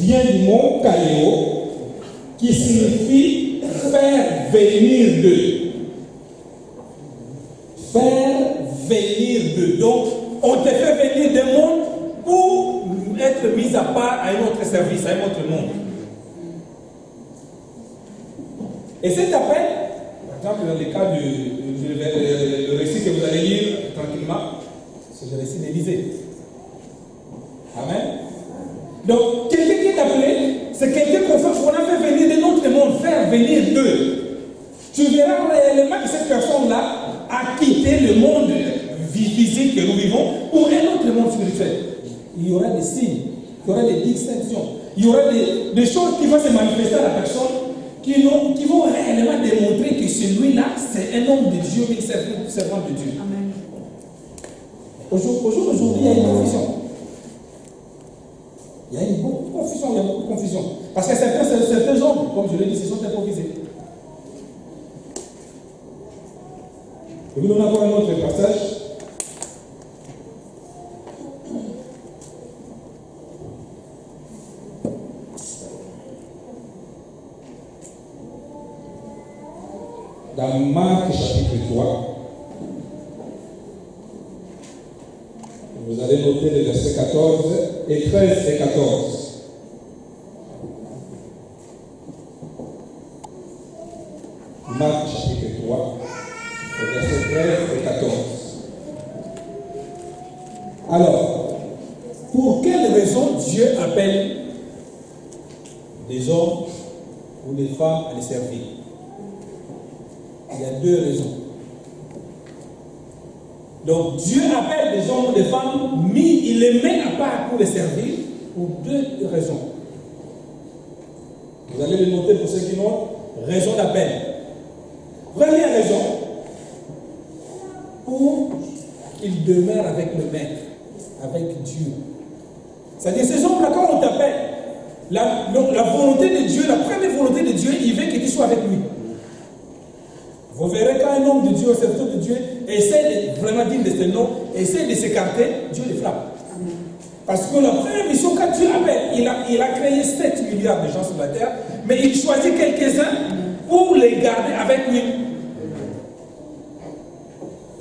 vient du mot kaleo, qui signifie faire venir d'eux. Faire venir d'eux. Donc, on te fait venir des mondes pour être mis à part à un autre service, à un autre monde. Et cet appel, par exemple, dans le cas du récit que vous allez lire tranquillement, c'est le récit d'Élisée. Amen. Donc, quelqu'un qui est appelé, c'est quelqu'un qu'on a fait venir de notre monde, faire venir d'eux. Tu verras réellement que cette personne-là a quitté le monde physique que nous vivons pour un autre monde spirituel. Il y aura des signes, il y aura des distinctions, il y aura des choses qui vont se manifester à la personne qui vont réellement démontrer que celui-là, c'est un homme de Dieu, mais un servant de Dieu. Amen. Aujourd'hui, il y a une confusion. Il y a beaucoup de confusion. Parce que certains hommes, comme je l'ai dit, se sont improvisés. Et nous avons un autre passage. Dans Marc chapitre 3, vous allez noter les versets 14 et 13 et 14. Marc chapitre 3, versets 13 et 14. Alors, pour quelle raison Dieu appelle des hommes ou des femmes à les servir? Il y a deux raisons. Donc Dieu appelle des hommes ou des femmes, mais il les met à part pour les servir pour deux raisons. Vous allez les noter pour ceux qui notent. Raison d'appel. Première raison, pour qu'ils demeurent avec le Maître, avec Dieu. C'est-à-dire, ces hommes-là, quand on t'appelle, la volonté de Dieu, la première volonté de Dieu, il veut que tu sois avec lui. Vous verrez quand un homme de Dieu, un serviteur de Dieu, essaie de vraiment dire de ce nom, essaie de s'écarter, Dieu le frappe. Parce que la première mission, quand Dieu appelle, il a créé 7 milliards de gens sur la terre, mais il choisit quelques-uns pour les garder avec lui.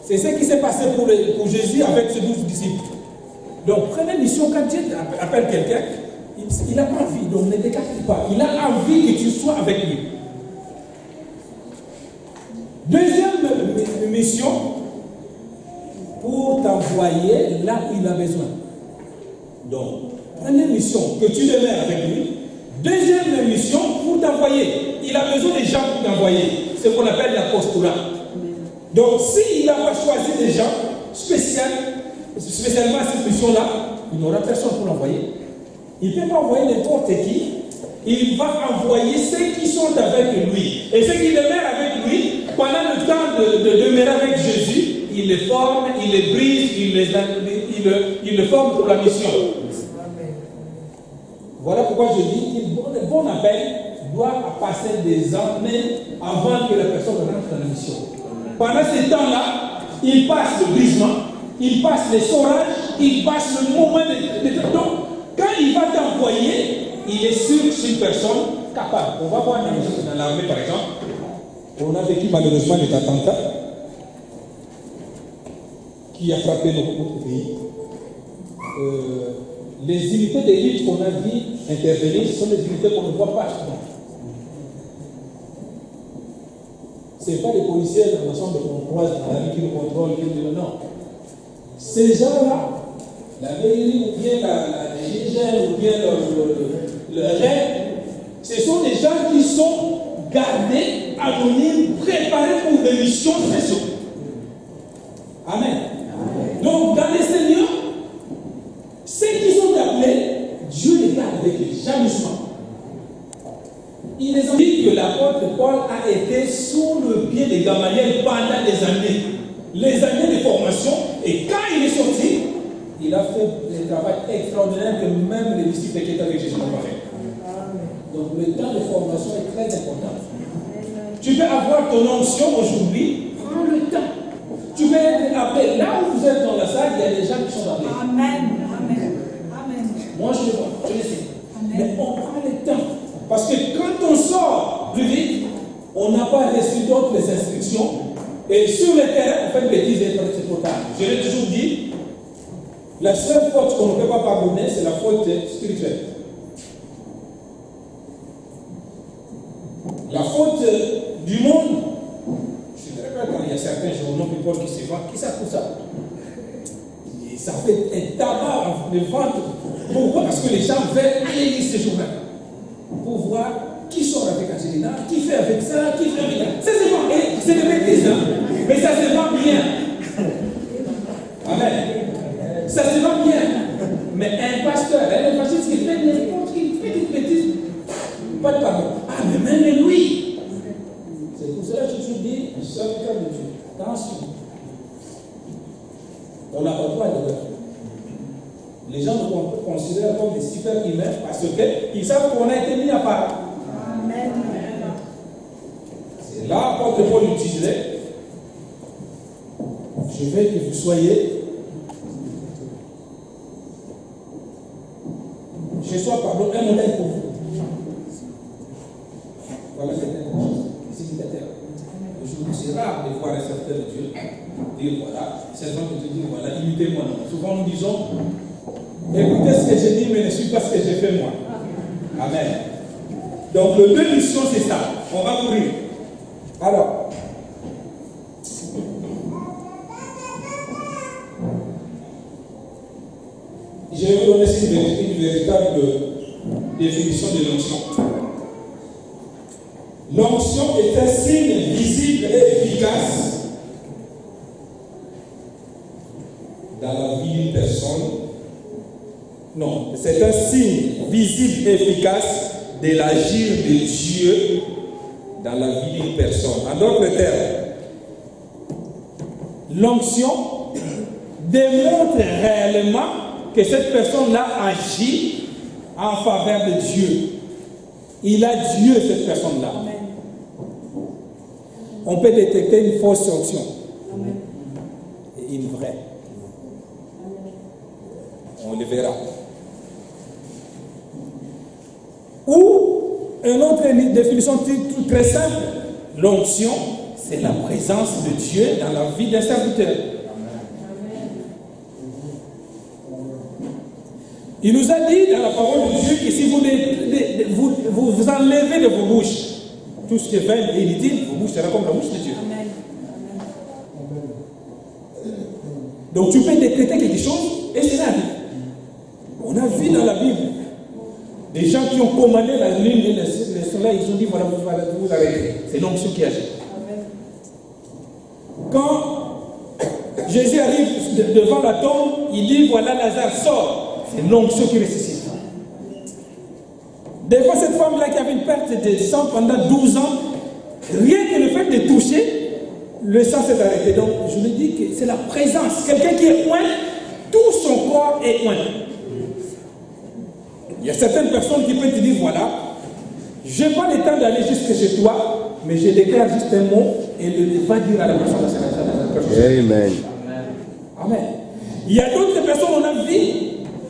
C'est ce qui s'est passé pour Jésus avec ses 12 disciples. Donc, première mission, quand Dieu appelle quelqu'un, il n'a pas envie, donc ne t'écarte pas. Il a envie que tu sois avec lui. Deuxième mission, pour t'envoyer là où il a besoin. Donc, première mission, que tu demeures avec lui. Deuxième mission, pour t'envoyer. Il a besoin des gens pour t'envoyer. C'est ce qu'on appelle l'apostolat. Donc, s'il n'a pas choisi des gens spécialement à cette mission-là, il n'aura personne pour l'envoyer. Il ne peut pas envoyer n'importe qui. Il va envoyer ceux qui sont avec lui. Et ceux qui demeurent avec lui, pendant le temps de demeurer avec Jésus, il les forme, il les brise, il les forme pour la mission. Voilà pourquoi je dis qu'un bon appel doit passer des années avant que la personne rentre dans la mission. Pendant ce temps-là, il passe le brisement, il passe les saurages, il passe le moment de... Donc, quand il va t'envoyer, il est sur une personne capable. On va voir dans l'armée, par exemple. On a vécu malheureusement des attentats qui a frappé notre pays. Les unités d'élite qu'on a vu intervenir sont des unités qu'on ne voit pas souvent. Ce n'est pas les policiers dans l'ensemble qu'on croise dans la vie qui nous contrôlent, qui nous disent non. Ces gens-là, la mairie ou bien la GIGN ou bien le REM, ce sont des gens qui sont gardés, anonymes, préparés pour des missions spéciales. Amen. Donc, dans les Seigneurs, ceux qui sont appelés, Dieu les garde avec eux, jamais souvent. Il les a dit que l'apôtre Paul a été sous le pied de Gamaliel pendant les années de formation, et quand il est sorti, il a fait un travail extraordinaire que même les disciples qui étaient avec Jésus n'ont pas fait. Donc le temps de formation est très important. Tu peux avoir ton onction aujourd'hui, prends le temps. Tu peux être appelé. Là où vous êtes dans la salle, il y a des gens qui sont appelés. Amen. Amen. Amen. Moi je le vois, je le sais. Mais on Parce que quand on sort plus vite, on n'a pas reçu d'autres instructions. Et sur le terrain, on fait une bêtise et c'est trop tard. Je l'ai toujours dit, la seule faute qu'on ne peut pas pardonner, c'est la faute spirituelle. La faute du monde, je me rappelle quand il y a certains journaux people qui se vendent, qui savent tout ça. Et ça fait un tabac de vente. Pourquoi? Parce que les gens veulent aller lire ce journal pour voir qui sort avec Angelina, qui fait avec ça, qui fait avec ça. Ça se vend, et c'est des bêtises, hein? Mais ça se vend bien. Amen. Ça se vend bien. Mais un pasteur, un évangéliste qui fait n'importe qui fait une bêtise, pas de pardon. Ah, mais même lui. C'est pour cela que je te dis, serviteur de Dieu, attention. On n'a pas le droit de faire. Les gens nous considèrent comme des super humains parce qu'ils savent qu'on a été mis à part. Amen. C'est là que Paul l'utilisait. Je veux que vous soyez, je sois, pardon, un modèle pour vous. Voilà, c'est quelque chose. Aujourd'hui, c'est rare de voir un serviteur de Dieu dire voilà, c'est gens qui te disent voilà, imitez-moi. Souvent nous disons écoutez ce que j'ai dit, mais ne suis pas ce que j'ai fait moi. Amen. Donc, le deux missions, c'est ça. On va courir. Alors, je vais vous donner une véritable définition de l'onction. L'onction est un signe visible et efficace dans la vie d'une personne. Non, c'est un signe visible et efficace de l'agir de Dieu dans la vie d'une personne. En d'autres termes, l'onction démontre réellement que cette personne-là agit en faveur de Dieu. Il a Dieu, cette personne-là. On peut détecter une fausse onction et une vraie. On le verra. Ou une autre définition très simple, l'onction, c'est la présence de Dieu dans la vie d'un serviteur. Il nous a dit dans la parole de Dieu que si vous enlevez de vos bouches tout ce qui est vain et inutile, vos bouches seront comme la bouche de Dieu. Amen. Donc tu peux décréter quelque chose et c'est la vie. On a vu dans la Bible des gens qui ont commandé la lune et le soleil, ils ont dit voilà, vous arrêtez. C'est l'onction qui agit. Quand Jésus arrive devant la tombe, il dit voilà, Lazare sort. C'est l'onction qui ressuscite. Des fois, cette femme-là qui avait une perte de sang pendant 12 ans, rien que le fait de toucher, le sang s'est arrêté. Donc, je me dis que c'est la présence. Quelqu'un qui est oint, tout son corps est oint. Il y a certaines personnes qui peuvent te dire, voilà, je n'ai pas le temps d'aller jusque chez toi, mais je déclare juste un mot et le va dire à la personne de la personne. Amen. Amen. Il y a d'autres personnes, on a vu,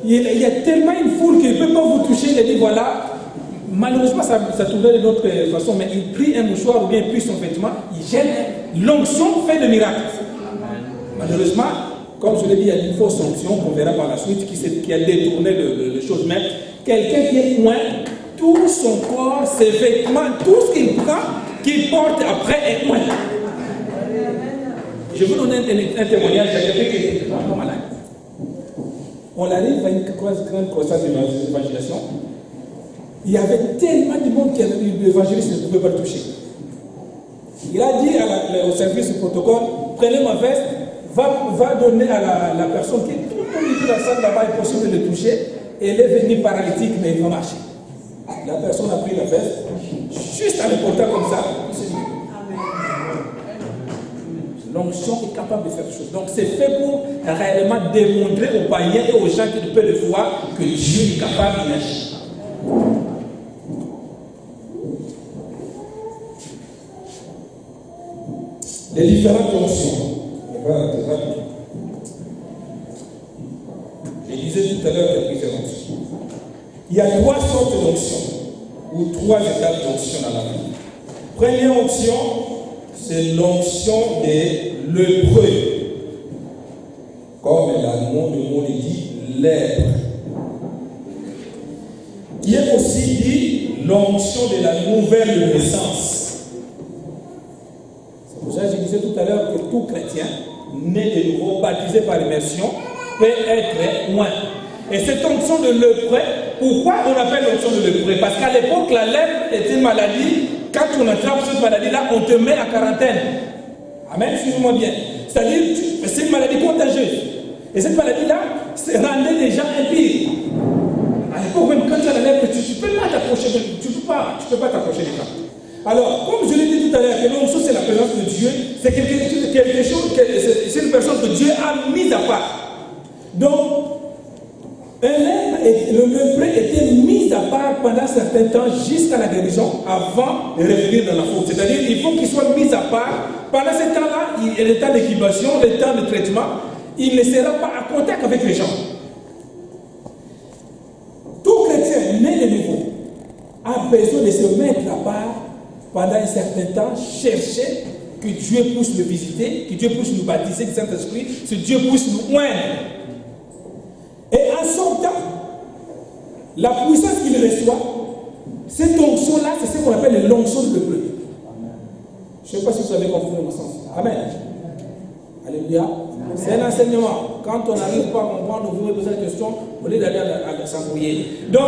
il y a tellement une foule qui ne peut pas vous toucher, il dit, voilà, malheureusement, ça tournait de notre façon, mais il prie un mouchoir ou bien il prie son vêtement, il gêne. L'onction fait le miracle. Malheureusement, comme je l'ai dit, il y a une fausse onction qu'on verra par la suite qui a détourné les choses. Mais quelqu'un qui est loin, tout son corps, ses vêtements, tout ce qu'il prend, qu'il porte après est loin. Je vais vous donner un témoignage de quelqu'un qui est vraiment malade. On arrive à une grande croissance d'évangélisation. Il y avait tellement de monde que l'évangéliste ne pouvait pas le toucher. Il a dit au service du protocole, prenez ma veste, va donner à la personne qui est tout au milieu de la salle là-bas, est possible de le toucher, et elle est venue paralytique, mais il va marcher. La personne a pris la veste, juste en le portant comme ça, il s'est dit. L'onction est capable de faire des choses. Donc c'est fait pour réellement démontrer aux païens et aux gens qui ne peuvent le voir que Dieu est capable d'agir. Les différentes onctions. Je disais tout à l'heure qu'il y a plusieurs onctions. Il y a 3 sortes d'onctions. ou 3 étapes d'onction dans la vie. Première onction, c'est l'onction des lépreux. Comme le mot le dit, lèpre. Il est aussi dit l'onction de la nouvelle naissance. C'est pour ça que je disais tout à l'heure que tout chrétien, né de nouveau, baptisé par immersion, peut être loin. Et cette onction de lépreux, pourquoi on appelle l'onction de lépreux? Parce qu'à l'époque, la lèpre était une maladie. Quand on attrape cette maladie-là, on te met en quarantaine. Amen, suivez-moi bien. C'est-à-dire, c'est une maladie contagieuse. Et cette maladie-là, rendait les gens impies. À l'époque, même quand tu as la lèpre, tu ne peux pas t'approcher, tu peux pas t'approcher des gens. Alors, comme je l'ai dit tout à l'heure, que l'onction, c'est la présence de Dieu, c'est quelque chose, c'est une personne que Dieu a mise à part. Donc, le lépreux était mis à part pendant un certain temps jusqu'à la guérison avant de revenir dans la faute. C'est-à-dire qu'il faut qu'il soit mis à part. Pendant ce temps-là, il y a le temps d'incubation, le temps de traitement. Il ne sera pas en contact avec les gens. Tout chrétien né de nouveau a besoin de se mettre à part pendant un certain temps, chercher que Dieu puisse le visiter, que Dieu puisse nous baptiser du Saint-Esprit, que Dieu puisse nous oindre. Et en sortant, la puissance qu'il reçoit, cette onction-là, c'est ce qu'on appelle l'onction de lépreux. Je ne sais pas si vous avez compris mon sens. Amen. Alléluia. C'est un enseignement. Quand on n'arrive pas à comprendre, vous pouvez poser la question, au lieu d'aller à s'embrouiller. Donc,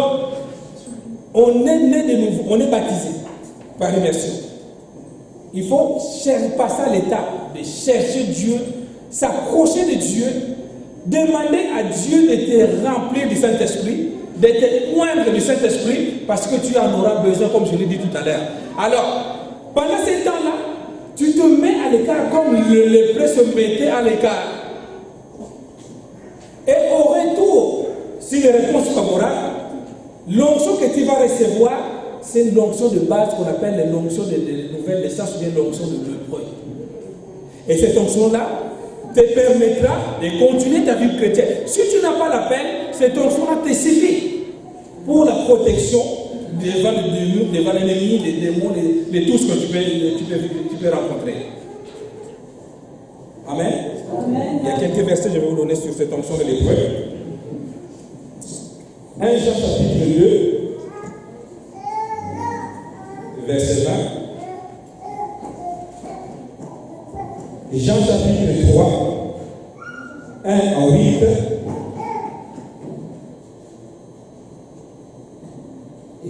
on est né de nouveau, on est baptisé par immersion. Il faut passer à l'étape de chercher Dieu, s'approcher de Dieu, demander à Dieu de te remplir du Saint-Esprit, de te oindre du Saint-Esprit, parce que tu en auras besoin, comme je l'ai dit tout à l'heure. Alors, pendant ce temps-là, tu te mets à l'écart comme le lépreux se mettait à l'écart. Et au retour, si les réponses sont favorables, l'onction que tu vas recevoir, c'est une onction de base qu'on appelle l'onction de nouvelle naissance ou bien l'onction de lépreux. Et cette onction-là te permettra de continuer ta vie chrétienne. Si tu n'as pas la peine, cette onction-là te suffit pour la protection devant l'ennemi, des démons, de tout ce que tu peux rencontrer. Amen. Amen. Il y a quelques versets que je vais vous donner sur cette onction de lépreux. 1 Jean chapitre 2, verset 20. Jean chapitre 3, 1 à 8.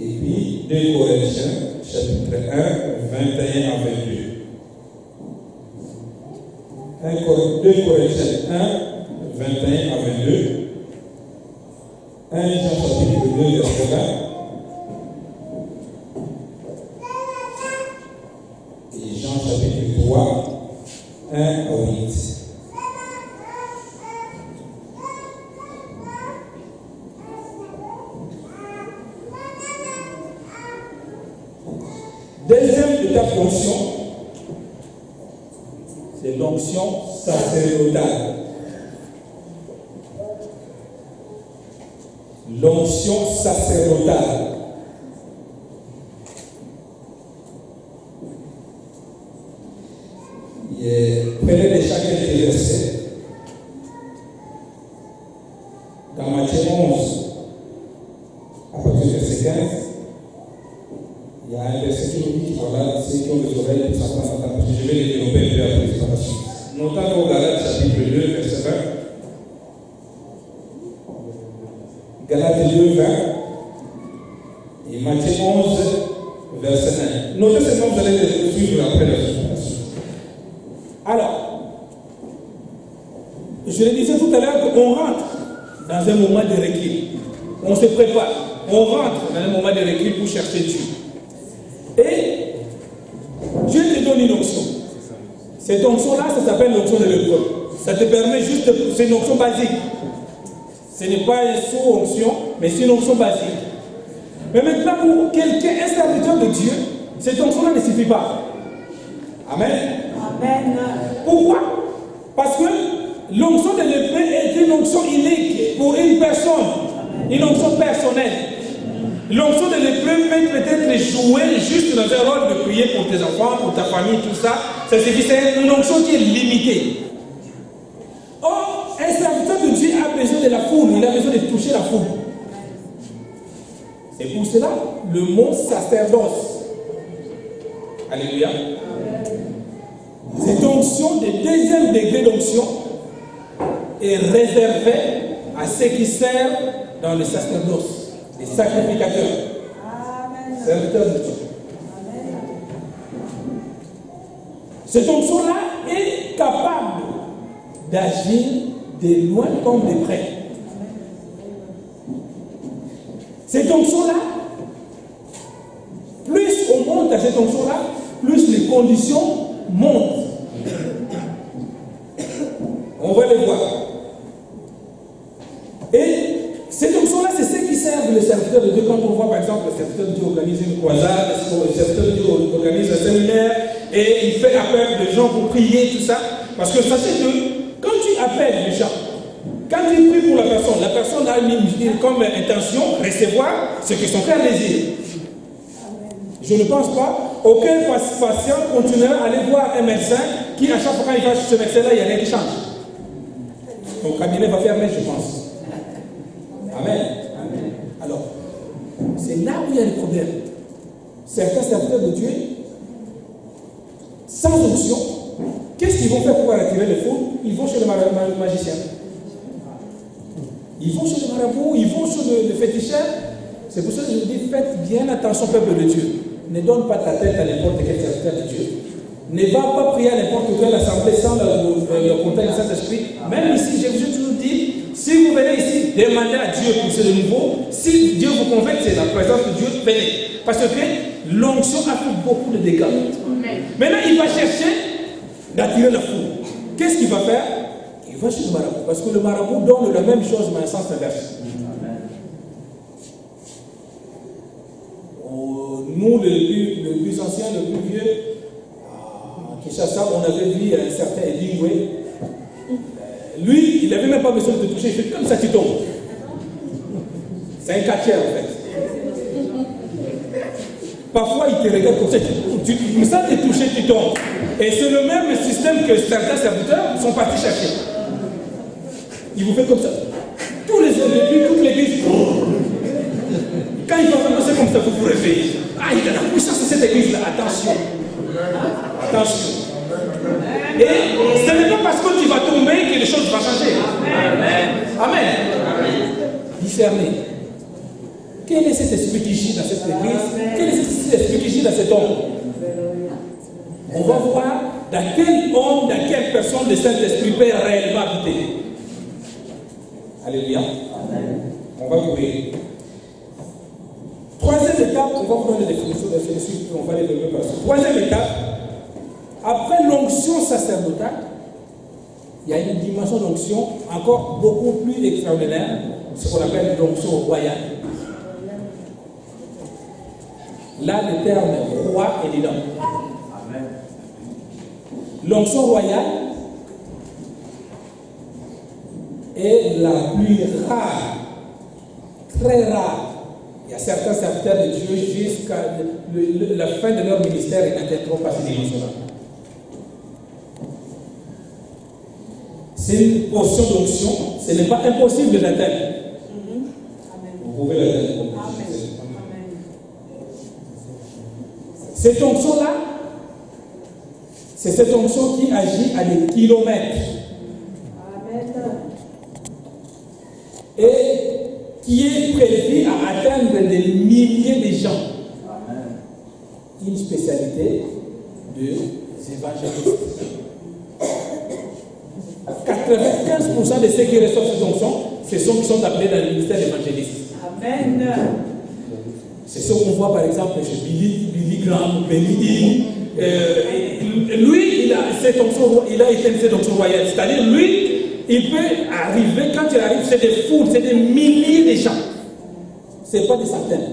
Et puis 2 Corinthiens, chapitre 1, 21 à 22. 2 Corinthiens 1, 21 à 22. 1 Jean chapitre 2, verset 20. Et Jean chapitre 3, 1 à 8. Deuxième étape d'onction, c'est l'onction sacerdotale. L'onction sacerdotale. Prenez de chacun des versets. Dans Matthieu 11, à partir du verset 15, il y a un verset qui nous dit, voilà, ceux qui ont des oreilles pour s'entendre, je vais les développer un peu après par la suite. Notons au Galates chapitre 2, verset 20. Galates 2, 20. Et Matthieu 11, verset 9. Notez seulement, vous allez les suivre après la suite. Alors, je le disais tout à l'heure qu'on rentre dans un moment de recul. On se prépare. On rentre dans un moment de recul pour chercher Dieu. Et Dieu te donne une onction. Cette onction-là, ça s'appelle l'onction de lépreux. Ça te permet juste, c'est une onction basique. Ce n'est pas une sous-onction, mais c'est une onction basique. Mais maintenant, pour quelqu'un, un serviteur de Dieu, cette onction-là ne suffit pas. Amen. Amen. Pourquoi? Parce que l'onction de lépreux est une onction unique pour une personne, une onction personnelle. L'onction de lépreux peut-être jouer juste dans un rôle de prier pour tes enfants, pour ta famille, tout ça. Ça suffit, c'est une onction qui est limitée. Or, un serviteur de Dieu a besoin de la foule, il a besoin de toucher la foule. Et pour cela, le mot sacerdoce. Alléluia. Cette onction de deuxième degré d'onction est réservée à ceux qui servent dans le sacerdoce, les sacrificateurs, serviteurs de Dieu. Cette onction-là est capable d'agir de loin comme de près. Cette onction-là, plus on monte à cette onction-là, plus les conditions montent. On va les voir. Et cette onction-là, c'est ceux qui servent le serviteur de Dieu. Quand on voit par exemple le serviteur de Dieu organiser une croisade, le serviteur de Dieu organise un séminaire et il fait appel de gens pour prier, tout ça. Parce que sachez que quand tu appelles les gens, quand tu pries pour la personne a mis comme intention recevoir ce que son cœur désire. Je ne pense pas, aucun patient continuera à aller voir un médecin qui, à chaque fois qu'il va chez ce médecin-là, il y a rien qui change. Ton cabinet va fermer, je pense. Amen. Alors, c'est là où il y a le problème. Certains serviteurs de Dieu, sans onction, qu'est-ce qu'ils vont faire pour attirer les fous? Ils vont chez le magicien. Ils vont chez le marabout, ils vont chez le féticheur. C'est pour ça que je dis, faites bien attention, peuple de Dieu. Ne donne pas ta tête à n'importe quel serviteur de Dieu. Ne va pas prier à n'importe quelle assemblée sans le contact du Saint-Esprit. Même ici, je vous ai toujours dit, si vous venez ici, demandez à Dieu pour ce nouveau. Si Dieu vous convainc, c'est la présence de Dieu, venez. Parce que l'onction a fait beaucoup de dégâts. Maintenant, il va chercher d'attirer la foule. Qu'est-ce qu'il va faire? Il va chez le marabout. Parce que le marabout donne la même chose, mais en sens inverse. Nous, le plus ancien, le plus vieux, à Kinshasa, on avait vu un certain Edingwe. Lui, il n'avait même pas besoin de te toucher, il fait comme ça, tu tombes. C'est un catcher en fait. Parfois, il te regarde comme ça, tu me sens te toucher, tu tombes. Et c'est le même système que certains serviteurs sont partis chercher. Il vous fait comme ça. Tous les autres, depuis toute l'église, quand il va commencer comme ça, vous vous réveillez. Ah, il a la puissance de cette église-là. Attention. Attention. Et ce n'est pas parce que tu vas tomber que les choses vont changer. Amen. Amen. Discerner. Quel est cet esprit qui gît dans cette église? Quel est cet esprit qui gît dans cet homme? On va voir dans quel homme, dans quelle personne le Saint-Esprit peut réellement habiter. Alléluia. On va voir. Troisième étape, on va prendre les définitions de celui-ci, on va les développer par ça. Troisième étape, après l'onction sacerdotale, il y a une dimension d'onction encore beaucoup plus extraordinaire, ce qu'on appelle l'onction royale. Là, le terme roi est dedans. L'onction royale est la plus rare, très rare. Il y a certains serviteurs de Dieu jusqu'à la fin de leur ministère, ils n'atteindront pas cette dimension-là. C'est une portion d'onction, ce n'est pas impossible de l'atteindre. Vous pouvez l'atteindre. Cette onction-là, c'est cette onction qui agit à des kilomètres. Et qui est prévu à atteindre des milliers de gens. Une spécialité des évangélistes. 95% de ceux qui reçoivent cette onction, ce sont ceux qui sont appelés dans le ministère d'évangéliste. Amen. C'est ce qu'on voit par exemple chez Billy Graham, Benny Hinn. Lui, il a cette onction, il a été cette onction royale. C'est-à-dire, lui, il peut arriver, quand il arrive, c'est des foules, c'est des milliers de gens. Ce n'est pas des centaines.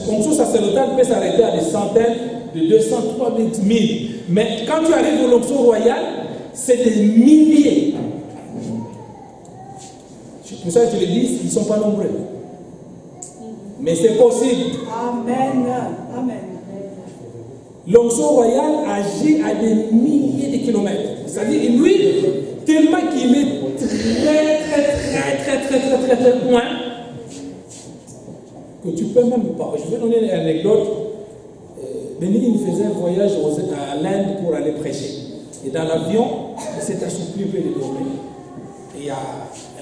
L'onction sacerdotale peut s'arrêter à des centaines, de 200, 300, 1000. Mais quand tu arrives à l'onction royale, c'est des milliers. C'est pour ça que je le dis, ils ne sont pas nombreux. Mais c'est possible. Amen. Amen. L'onction royale agit à des milliers de kilomètres. C'est-à-dire, lui, tellement qu'il est très loin, que tu peux même pas. Je vais donner une anecdote. Béni faisait un voyage à l'Inde pour aller prêcher. Et dans l'avion, il s'est assoupi de dormir. Et il y a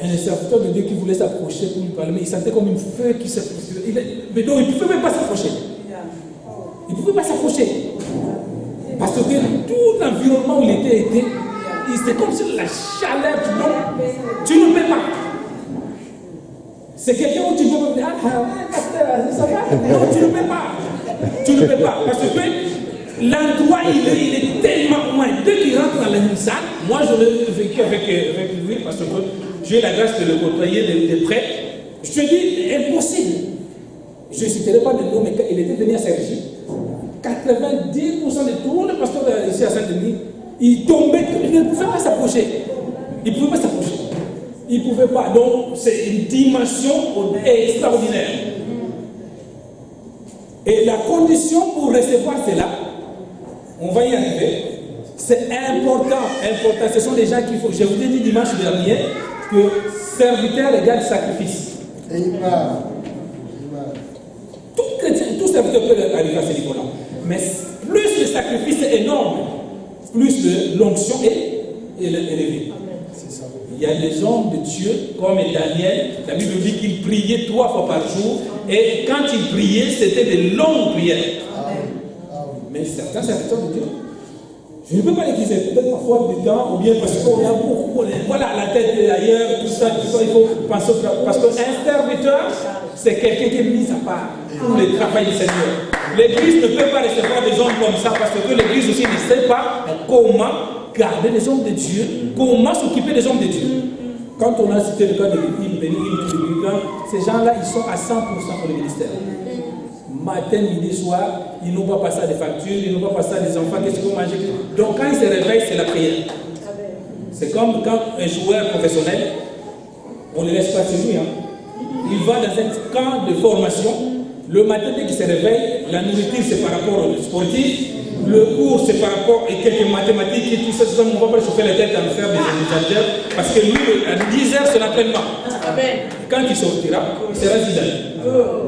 un serviteur de Dieu qui voulait s'approcher pour lui parler, mais il sentait comme une feuille qui s'approchait. Mais donc, il ne pouvait même pas s'approcher. Il ne pouvait pas s'approcher. Parce que tout l'environnement où il était, c'était comme si la chaleur, tu ne peux pas. C'est quelqu'un où tu peux me dire, ça va? Non, tu ne peux pas. Tu ne peux pas. Parce que l'endroit, il est tellement loin. Dès qu'il rentre dans la salle, moi je l'ai vécu avec lui parce que j'ai la grâce de le côtoyer de près. Je te dis, impossible. Je ne citerai pas de nom, mais il était venu à Sergi. 90% de tous les pasteurs ici à Saint-Denis, ils tombaient, ils ne pouvaient pas s'approcher. Ils ne pouvaient pas s'approcher. Ils ne pouvaient pas. Donc, c'est une dimension extraordinaire. Et la condition pour recevoir cela, on va y arriver, c'est important. Ce sont des gens qu'il faut. Je vous ai dit dimanche dernier que serviteur égale sacrifice. Tout chrétien, tout serviteur peut arriver à ce niveau-là. Mais plus le sacrifice est énorme, plus l'onction est élevée. Il y a des hommes de Dieu, comme Daniel, la Bible dit qu'il priait 3 fois par jour, et quand il priait, c'était de longues prières. Mais certains serviteurs de Dieu, je ne peux pas les dire, peut-être parfois du temps, ou bien parce qu'on a beaucoup, voilà, la tête est ailleurs, tout ça, il faut penser au travail. Parce qu'un serviteur, c'est quelqu'un qui est mis à part pour le travail du Seigneur. L'Église ne peut pas recevoir des hommes comme ça, parce que l'Église aussi ne sait pas comment garder les hommes de Dieu, comment s'occuper des hommes de Dieu. Quand on a cité le cas de l'Église, ces gens-là, ils sont à 100% pour le ministère. Matin, midi, soir, ils n'ont pas passé à des factures, ils n'ont pas passé à des enfants, qu'est-ce qu'ils vont manger. Donc quand ils se réveillent, c'est la prière. C'est comme quand un joueur professionnel, on ne le laisse pas chez lui. Il va dans un camp de formation. Le matin, dès qu'il se réveille, la nourriture, c'est par rapport au sportif. Le cours, c'est par rapport à quelques mathématiques et tout ça. On ne va pas chauffer la tête à nous faire des examens. Parce que lui, à 10 heures, c'est l'entraînement. Quand il sortira, il sera 10 heures.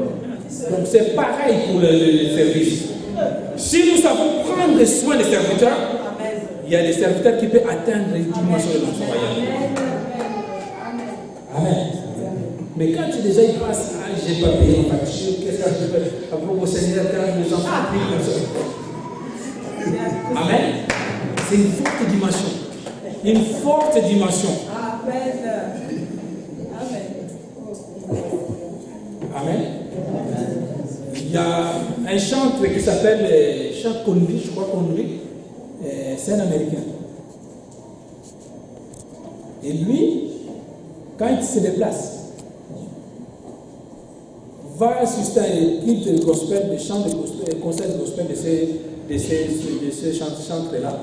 Donc c'est pareil pour le service. Si nous savons prendre soin des serviteurs, il y a des serviteurs qui peuvent atteindre les dimensions de notre royaume. Amen. Mais quand tu déjà y passes, j'ai pas payé ma facture, qu'est-ce que je fais? Après au Seigneur, quand les enfants prient comme ça. Amen. C'est une forte dimension. Une forte dimension. Amen. Amen. Il y a un chanteur qui s'appelle Chuck Connery, je crois Connery, c'est un Américain. Et lui, quand il se déplace, va assister à une équipe de gospel, de chants de gospel, concerts de gospel de ces chanteurs-là.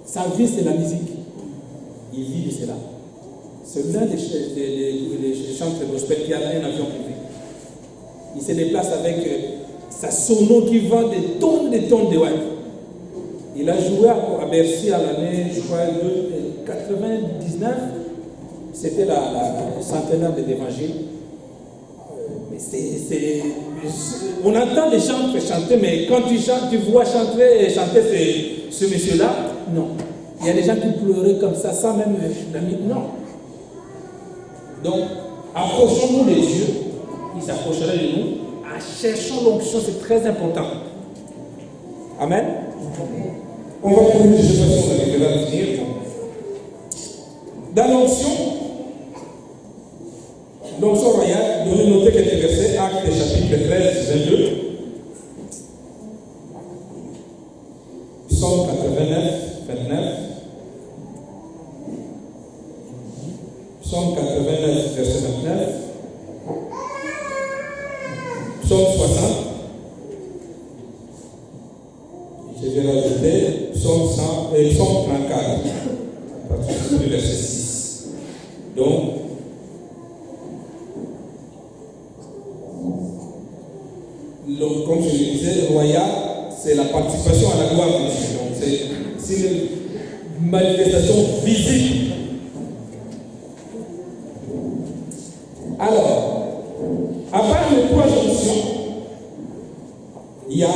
Sa vie, c'est la musique. Il vit de cela. C'est l'un des chanteurs de gospel qui a un avion privé. Il se déplace avec sa sono qui vend des tonnes de watts. Il a joué à Bercy à l'année, je crois, 99. C'était la centenaire de l'Évangile. On entend les gens chanter, mais quand tu chantes, tu vois chanter ce monsieur-là, non. Il y a des gens qui pleuraient comme ça, sans même l'ami. Non. Donc, approchons-nous de Dieu, il s'approchera de nous. Cherchons l'onction, c'est très important. Amen. On va prendre, je ne sais pas si on arrive là à venir. Dans l'onction royale, donnez noter quelques versets, Actes chapitre 13, 22. Psaume 89, 29. Psaume 89, verset 29. Psaume 60. Je vais rajouter Psaume 34, le verset 6. Donc, comme je le disais, royal, c'est la participation à la gloire de Dieu. Donc c'est une manifestation visible. Alors, à part les trois onctions, il y a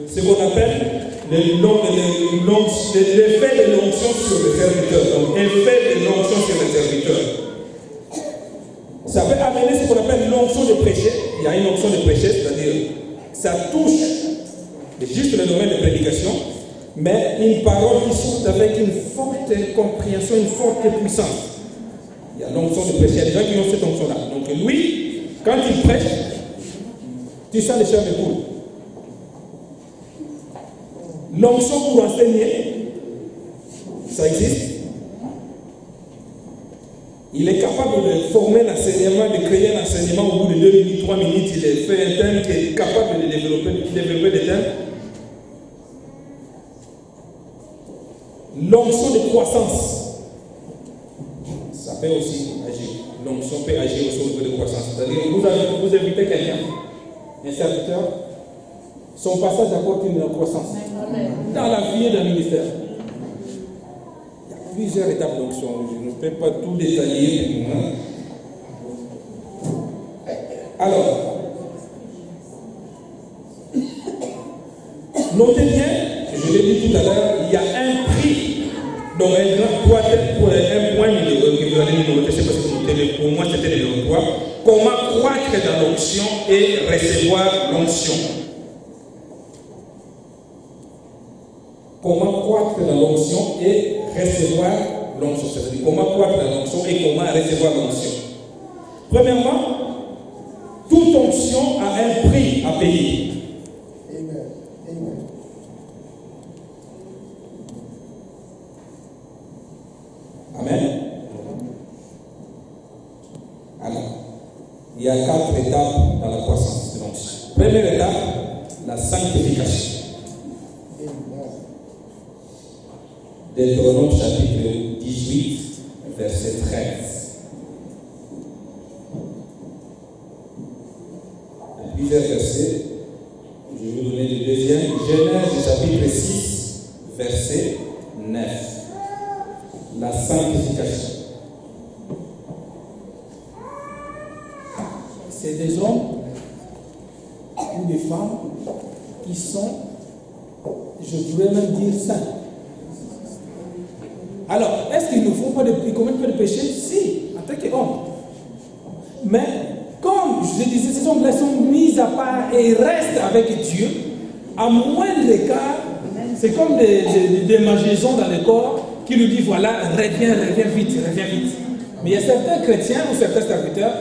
ce qu'on appelle l'effet de l'onction sur le serviteur. Donc, effet de l'onction sur le serviteur. Ça peut amener ce qu'on appelle l'onction de prêcher. Il y a une onction de prêcher, c'est-à-dire ça touche juste le domaine de prédication, mais une parole qui sort avec une forte compréhension, une forte puissance. Il y a l'onction de prêcher. Il y a des gens qui ont cette onction-là. Donc lui, quand il prêche, tu sens les chairs de poule. L'onction pour enseigner, ça existe. Il est capable de former l'enseignement, de créer l'enseignement au bout de 2 minutes, 3 minutes. Il fait un thème qui est capable de développer des thèmes. L'onction de croissance, ça peut aussi agir. L'onction peut agir aussi au niveau de croissance. C'est-à-dire que vous invitez quelqu'un, un serviteur, son passage apporte une croissance dans la vie d'un ministère. Il y a plusieurs étapes d'onction. Je ne peux pas tout détailler pour moi. Alors, notez bien, je l'ai dit tout à l'heure, il y a un prix. Donc, un point que vous allez nous noter, je ne sais pas si vous notez, mais pour moi c'était le numéro 3. Comment croître dans l'onction et recevoir l'onction. Comment croître dans l'onction et recevoir l'onction. C'est-à-dire comment croître dans l'onction et comment recevoir l'onction. Premièrement, toute onction a un prix à payer. Amen. Amen. Amen. Alors, il y a 4 étapes dans la croissance de l'onction. Première étape, la sanctification. Deutéronome chapitre 18, verset 13. Plusieurs versets. Je vais vous donner le deuxième. Genèse chapitre 6, verset 9. La sanctification. C'est des hommes ou des femmes qui sont, je pourrais même dire, saints. Alors, est-ce qu'ils ne font pas ils commettent pas de péché? Si, en tant qu'hommes. Mais, comme je disais, ces hommes-là sont mis à part et restent avec Dieu, à moindre écart, c'est comme des magaisons dans le corps qui nous disent voilà, reviens vite, reviens vite. Mais il y a certains chrétiens ou certains serviteurs,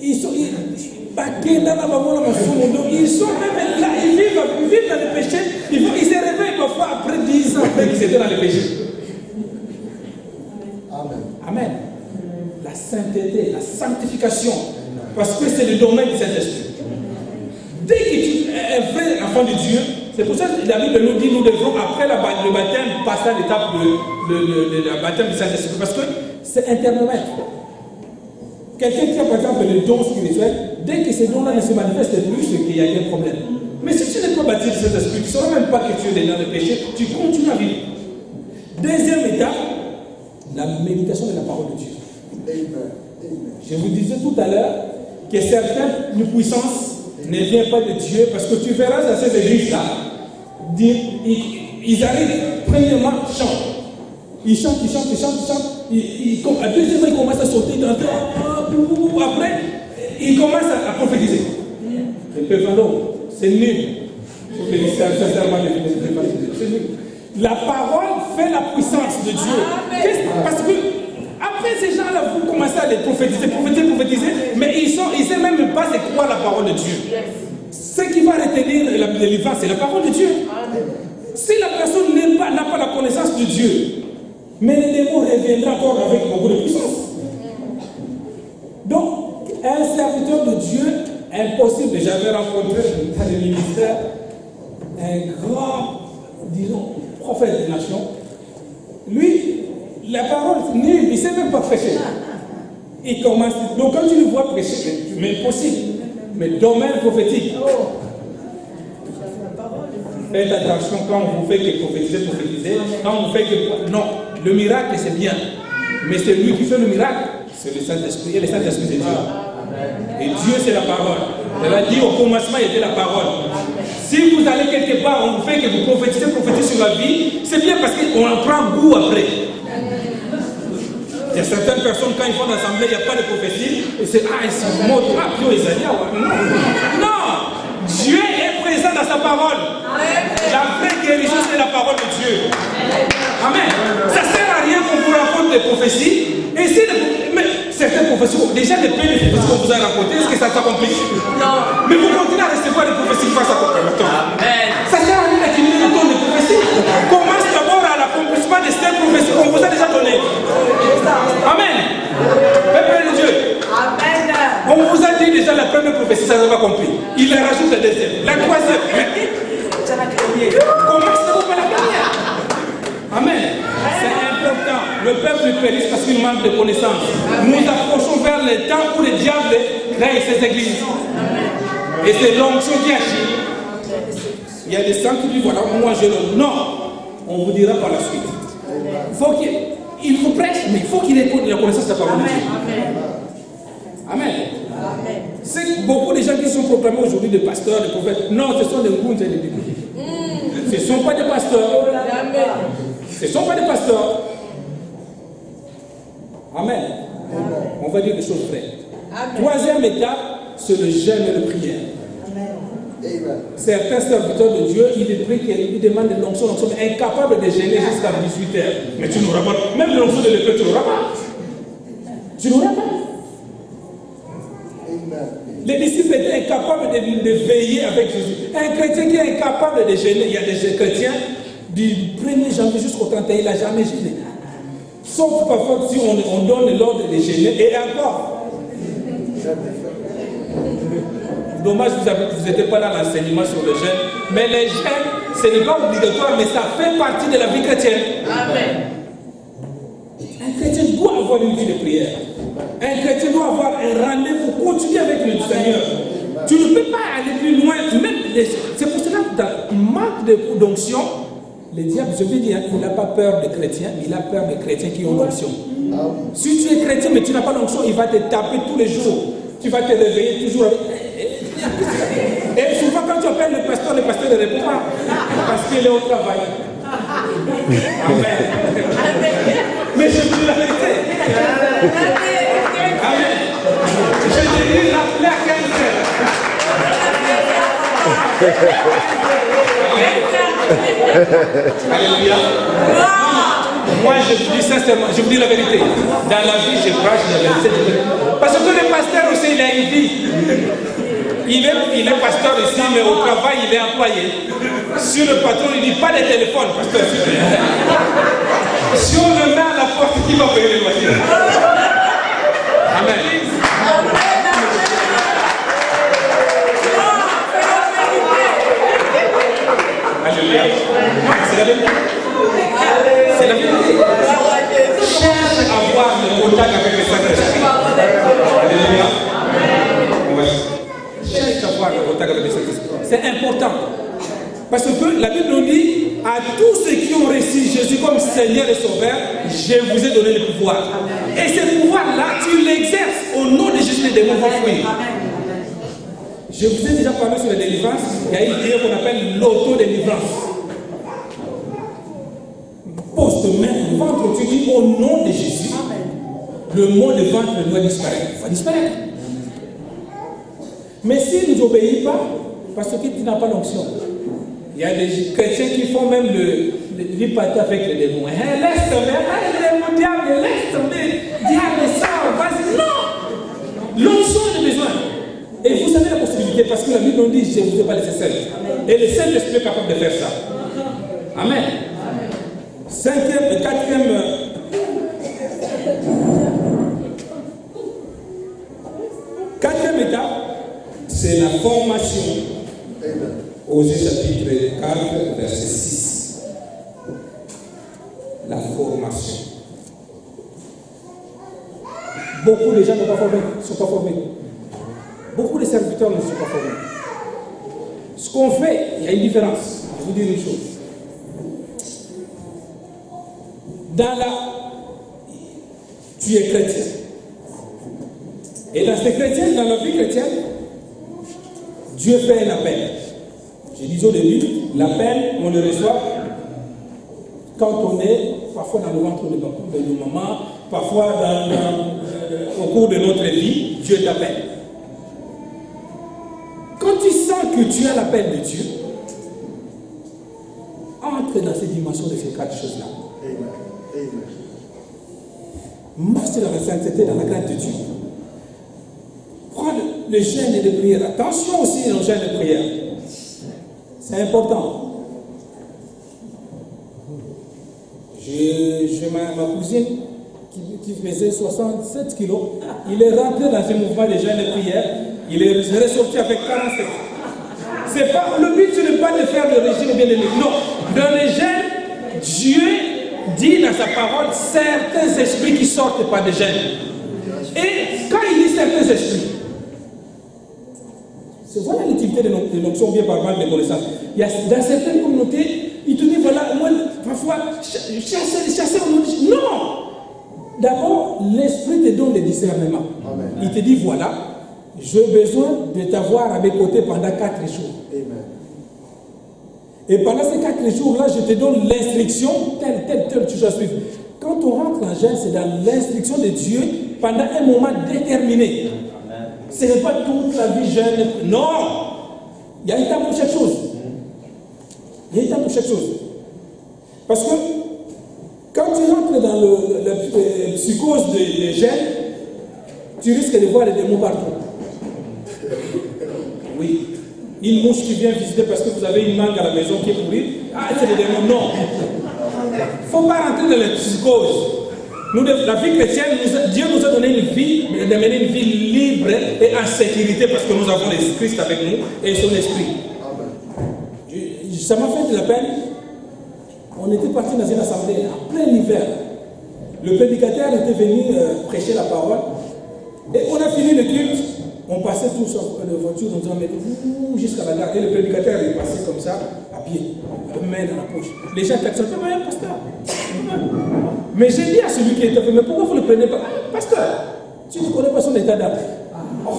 ils sont même là, ils vivent dans le péché, ils se réveillent parfois après 10 ans après qu'ils étaient dans le péché. Amen. La sainteté, la sanctification. Parce que c'est le domaine du Saint-Esprit. Dès que tu es un vrai enfant de Dieu, c'est pour ça que la Bible nous dit nous devons, après le baptême, passer à l'étape de la baptême du Saint-Esprit. Parce que c'est internomètre. Quelqu'un qui a par exemple le don spirituel, dès que ces dons-là ne se manifestent plus, c'est qu'il y a un problème. Mais si tu n'es pas baptisé du Saint-Esprit, tu ne sauras même pas que tu es dans le péché, tu continues à vivre. Deuxième étape, la méditation de la parole de Dieu. Je vous disais tout à l'heure que certaines puissances ne viennent pas de Dieu parce que tu verras dans ces églises-là, ils arrivent, premièrement, chantent. Ils chantent. À deuxièmement, ils commencent à sauter dans après, ils commencent à prophétiser. C'est nul. C'est nul. La parole fait la puissance de Dieu. Parce que après ces gens-là, vous commencez à les prophétiser, mais ils ne savent même pas c'est quoi la parole de Dieu. Ce qui va retenir la délivrance, c'est la parole de Dieu. Si la personne n'a pas la connaissance de Dieu, mais le démon reviendra encore avec beaucoup de puissance. Donc, un serviteur de Dieu, impossible. J'avais rencontré dans le ministère un grand, disons, prophète des nations. Lui, la parole, nul, il ne sait même pas prêcher. Il commence. Donc quand tu le vois prêcher, mais possible. Mais domaine prophétique. Faites attention quand on vous fait que prophétiser. Quand on vous fait que. Non, le miracle c'est bien. Mais c'est lui qui fait le miracle. C'est le Saint-Esprit. Et le Saint-Esprit c'est Dieu. Et Dieu c'est la parole. Elle a dit au commencement il était la parole. Si vous allez quelque part, on vous fait que vous prophétisez sur la vie, c'est bien parce qu'on en prend goût après. Il y a certaines personnes, quand ils font l'assemblée, il n'y a pas de prophétie, et c'est ils sont morts, non, Dieu est présent dans sa parole. La vraie guérison, c'est la parole de Dieu. Amen. Ça ne sert à rien qu'on vous raconte des prophéties. Et si mais certaines prophéties, déjà les pays de prophéties qu'on vous a racontées, est-ce que ça s'accomplit? Non. Mais vous continuez à recevoir des prophéties qui passent à côté. Ça sert à rien d'accumuler le temps de prophéties. Commence d'abord à l'accomplissement de ces prophéties qu'on vous a déjà données. Amen. Peuple de Dieu. Amen. On vous a dit déjà la première prophétie, ça n'a pas compris. Il a rajouté la deuxième, la troisième. Commence d'abord par la première. Amen. C'est important. Le peuple périsse parce qu'il manque de connaissances. Nous approchons vers le temps où le diable crée ses églises. Et c'est l'onction qui agit. Il y a des saints qui disent voilà, moi je le. Non, on vous dira par la suite. Il faut prêcher, mais il faut qu'il ait la connaissance de la parole de Dieu. Amen. C'est beaucoup de gens qui sont proclamés aujourd'hui des pasteurs, des prophètes. Non, ce sont des gounds et des dégoûts. Ce ne sont pas des pasteurs. Ce ne sont pas des pasteurs. Amen. On va dire des choses vraies. Troisième étape, c'est le jeûne et la prière. Certains serviteurs de Dieu, ils prient, ils demandent de l'onction, mais incapables de gêner jusqu'à 18h. Mais tu n'auras pas, même l'onction de l'épée, tu n'auras pas. Tu n'auras pas. Les disciples étaient incapables de veiller avec Jésus. Un chrétien qui est incapable de gêner, il y a des chrétiens du 1er janvier jusqu'au 31, il n'a jamais gêné. Sauf parfois si on donne l'ordre de gêner, et encore. Dommage que vous n'étiez pas dans l'enseignement sur le jeûne. Mais les jeûnes, ce n'est pas obligatoire, mais ça fait partie de la vie chrétienne. Amen. Un chrétien doit avoir une vie de prière. Un chrétien doit avoir un rendez-vous continu avec le Seigneur. Tu ne peux pas aller plus loin. C'est pour cela que dans le manque d'onction, le diable, je veux dire, il n'a pas peur des chrétiens, mais il a peur des chrétiens qui ont l'onction. Si tu es chrétien, mais tu n'as pas l'onction, il va te taper tous les jours. Tu vas te réveiller toujours avec. Et souvent, quand tu appelles le pasteur ne répond pas. Parce qu'il est au travail. Amen. Mais je dis la vérité. Amen. Je dis la Alléluia. Moi, je vous dis sincèrement, je vous dis la vérité. Dans la vie, je prêche la vérité. Parce que le pasteur aussi, il a une vie. Il est pasteur ici, mais au travail, il est employé. Sur le patron, il dit pas de téléphone, pasteur. Si on le met à la porte, qui va payer les voitures? Amen. Alléluia. C'est la vérité. C'est la vérité. Cherche à avoir le contact avec le Saint-Esprit. Alléluia. Cherche à avoir le contact avec le Saint-Esprit. C'est important. Parce que la Bible nous dit à tous ceux qui ont reçu Jésus comme Seigneur et Sauveur, je vous ai donné le pouvoir. Et ce pouvoir-là, tu l'exerces au nom de Jésus, les démons vont fuir. Je vous ai déjà parlé sur la délivrance. Il y a une idée qu'on appelle l'auto-délivrance. Pose ta main au ventre, tu dis au nom de Jésus, le mot de ventre doit disparaître. Il va disparaître. Mais s'il ne nous obéit pas, parce qu'il n'a pas l'onction, il y a des chrétiens qui font même le pâté avec les démons. Laisse tomber, mon diable, laisse tomber, diable, ça, vas-y. Non! L'onction a besoin. Et vous savez la possibilité, parce que la Bible nous dit, je ne vous ai pas laissé seul. Et le Saint-Esprit est capable de faire ça. Amen. Quatrième étape, c'est la formation. Osée chapitre 4, verset 6. La formation. Beaucoup de gens ne sont pas formés. Beaucoup de serviteurs ne sont pas formés. Ce qu'on fait, il y a une différence. Je vais vous dire une chose. Tu es chrétien. Et dans la vie chrétienne, Dieu fait un appel. Je disais au début, l'appel, on le reçoit quand on est parfois dans le ventre de nos mamans, parfois au cours de notre vie, Dieu t'appelle. Quand tu sens que tu as l'appel de Dieu, entre dans ces dimensions de ces 4 choses-là. Marche dans la sainteté, dans la grâce de Dieu. Prends le jeûne de prière. Attention aussi au jeûne de prière. C'est important. J'ai ma cousine qui faisait 67 kilos. Il est rentré dans ce mouvement de jeûne de prière. Il est ressorti avec 47. C'est pas, le but, ce n'est pas de faire le régime ou bien de non. Dans le jeûne, Dieu dit dans sa parole certains esprits qui sortent par des jeûnes. Et quand il dit certains esprits, c'est voilà l'utilité de l'onction bien par manque de connaissances. Il y a dans certaines communautés, il te dit voilà, moi, parfois, chasser, on nous dit non. D'abord, l'esprit te donne le discernement. Amen. Il te dit voilà, j'ai besoin de t'avoir à mes côtés pendant 4 jours. Amen. Et pendant ces 4 jours-là, je te donne l'instruction, telle, tu dois suivre. Quand on rentre en jeûne, c'est dans l'instruction de Dieu pendant un moment déterminé. Ce n'est pas toute la vie jeûne. Non! Il y a un temps pour chaque chose. Il y a un temps pour chaque chose. Parce que quand tu rentres dans la psychose de jeûne, tu risques de voir des démons partout. Oui. Une mouche qui vient visiter parce que vous avez une mangue à la maison qui est pourrie. Ah, c'est des démons. Non. Il ne faut pas rentrer dans la psychose. Nous, la vie chrétienne, Dieu nous a donné une vie, d'amener une vie libre et en sécurité parce que nous avons le Christ avec nous et son esprit. Ça m'a fait de la peine. On était parti dans une assemblée en plein hiver. Le prédicateur était venu prêcher la parole et on a fini le culte. On passait tous en voiture, on disait jusqu'à la gare. Et le prédicateur est passé comme ça, à pied, main dans la poche. Les gens klaxonnaient, mais un pasteur. Mais j'ai dit à celui qui était fait, mais pourquoi vous ne le prenez pas? Pasteur, tu ne connais pas son état d'âme. Oh.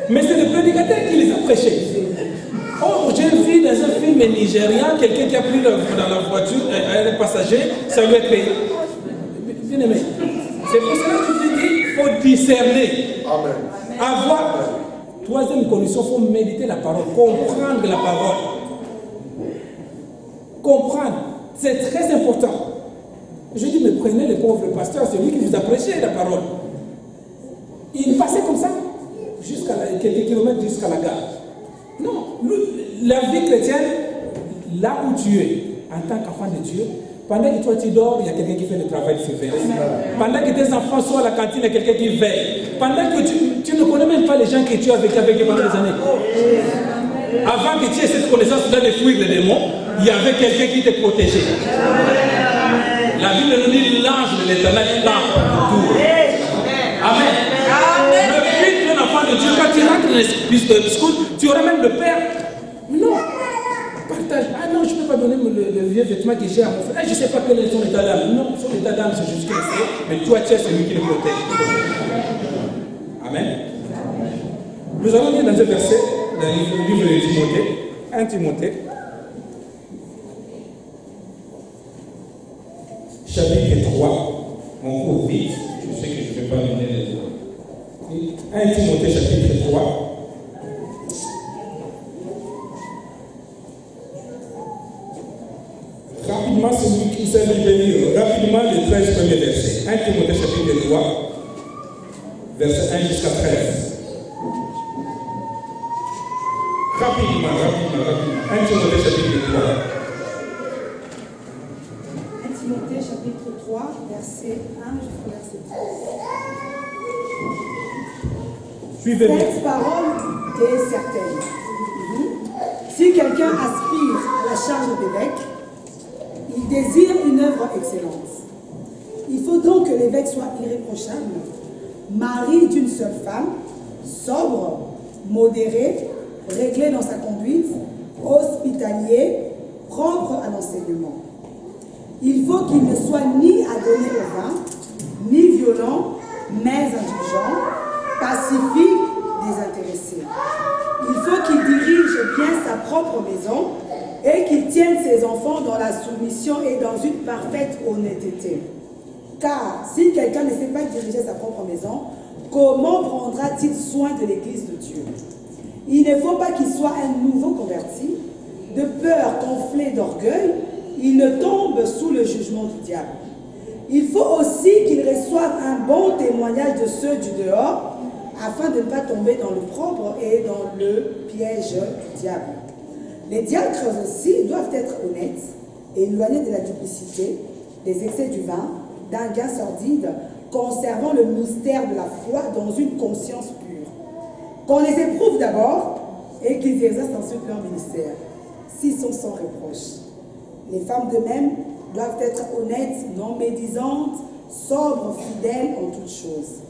Mais c'est le prédicateur qui les a prêchés. Oh, j'ai vu dans un film nigérien, quelqu'un qui a pris dans la voiture, un passager, ça lui a créé. Bien aimé. C'est pour cela que je te dis, il faut discerner. Amen. Avoir. Troisième condition, il faut méditer la parole, comprendre la parole. Comprendre. C'est très important. Je dis, mais prenez le pauvre pasteur, c'est lui qui vous a prêché la parole. Il passait comme ça, jusqu'à quelques kilomètres jusqu'à la gare. Non, la vie chrétienne, là où tu es, en tant qu'enfant de Dieu, pendant que toi tu dors, il y a quelqu'un qui fait le travail de surveillance. Pendant que tes enfants sont à la cantine, il y a quelqu'un qui veille. Pendant que tu ne connais même pas les gens que tu as vécu avec pendant des années. Avant que tu aies cette connaissance-là de fuir les démons, il y avait quelqu'un qui te protégeait. La Bible nous dit l'ange de l'Éternel campe autour. Amen. Le but d'un enfant de Dieu, quand tu rentres dans l'esprit de school, tu auras même le père. Non. Partage. Ah non, je ne peux pas donner le vieux vêtement que j'ai à mon frère. Ah, je ne sais pas quel est son état d'âme. Non, son état d'âme, c'est juste qu'il sait. Mais toi, tu es celui qui le protège. Amen. Nous allons lire dans un verset, dans le livre de Timothée, 1 Timothée, chapitre 3. On court vite. Je sais que je ne vais pas donner les autres. 1 Timothée, chapitre 3. Rapidement, celui qui sait lire rapidement les 13 premiers versets. 1 Timothée chapitre 3, verset 1 jusqu'à 13. Rapidement. 1 Timothée chapitre 3. 1 Timothée chapitre 3, verset 1 jusqu'au verset 13. Suivez-moi. Cette parole est certaine. Si quelqu'un aspire à la charge d'évêque, il désire une œuvre excellente. Il faut donc que l'évêque soit irréprochable, mari d'une seule femme, sobre, modéré, réglé dans sa conduite, hospitalier, propre à l'enseignement. Il faut qu'il ne soit ni adonné au vin, ni violent, mais indulgent, pacifique, désintéressé. Il faut qu'il dirige bien sa propre maison et qu'il tienne ses enfants dans la soumission et dans une parfaite honnêteté. Car si quelqu'un ne sait pas diriger sa propre maison, comment prendra-t-il soin de l'Église de Dieu? Il ne faut pas qu'il soit un nouveau converti, de peur gonflé d'orgueil, il ne tombe sous le jugement du diable. Il faut aussi qu'il reçoive un bon témoignage de ceux du dehors, afin de ne pas tomber dans le propre et dans le piège du diable. Les diacres aussi doivent être honnêtes et éloignés de la duplicité, des excès du vin, d'un gain sordide, conservant le mystère de la foi dans une conscience pure. Qu'on les éprouve d'abord et qu'ils exercent ensuite leur ministère, s'ils sont sans reproche. Les femmes de même doivent être honnêtes, non médisantes, sobres, fidèles en toutes choses.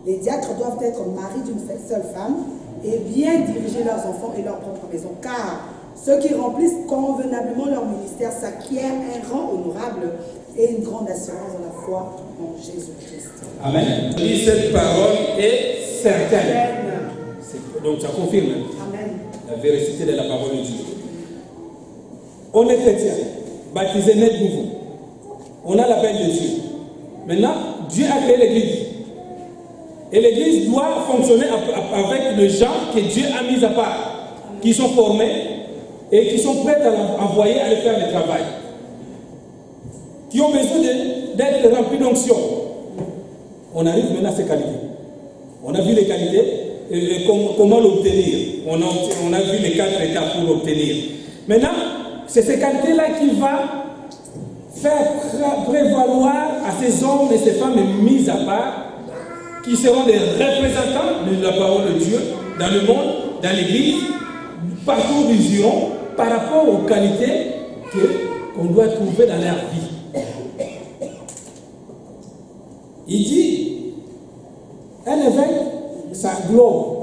Les diacres doivent être maris d'une seule femme et bien diriger leurs enfants et leur propre maison, car ceux qui remplissent convenablement leur ministère s'acquièrent un rang honorable et une grande assurance dans la foi en Jésus-Christ. Amen. Oui, cette parole est certaine. Amen. Donc ça confirme Amen. la véracité de la parole de Dieu. On est chrétien, baptisé, né de nouveau. On a l'appel de Dieu. Maintenant, Dieu a créé l'Église. Et l'Église doit fonctionner avec les gens que Dieu a mis à part, qui sont formés et qui sont prêts à l'envoyer aller faire le travail, qui ont besoin d'être remplis d'onction. On arrive maintenant à ces qualités. On a vu les qualités et comment l'obtenir. On a vu les 4 étapes pour l'obtenir. Maintenant, c'est ces qualités-là qui va faire prévaloir à ces hommes et ces femmes mis à part, qui seront des représentants de la parole de Dieu dans le monde, dans l'Église, partout où ils iront, par rapport aux qualités qu'on doit trouver dans leur vie. Il dit, un évêque, ça englobe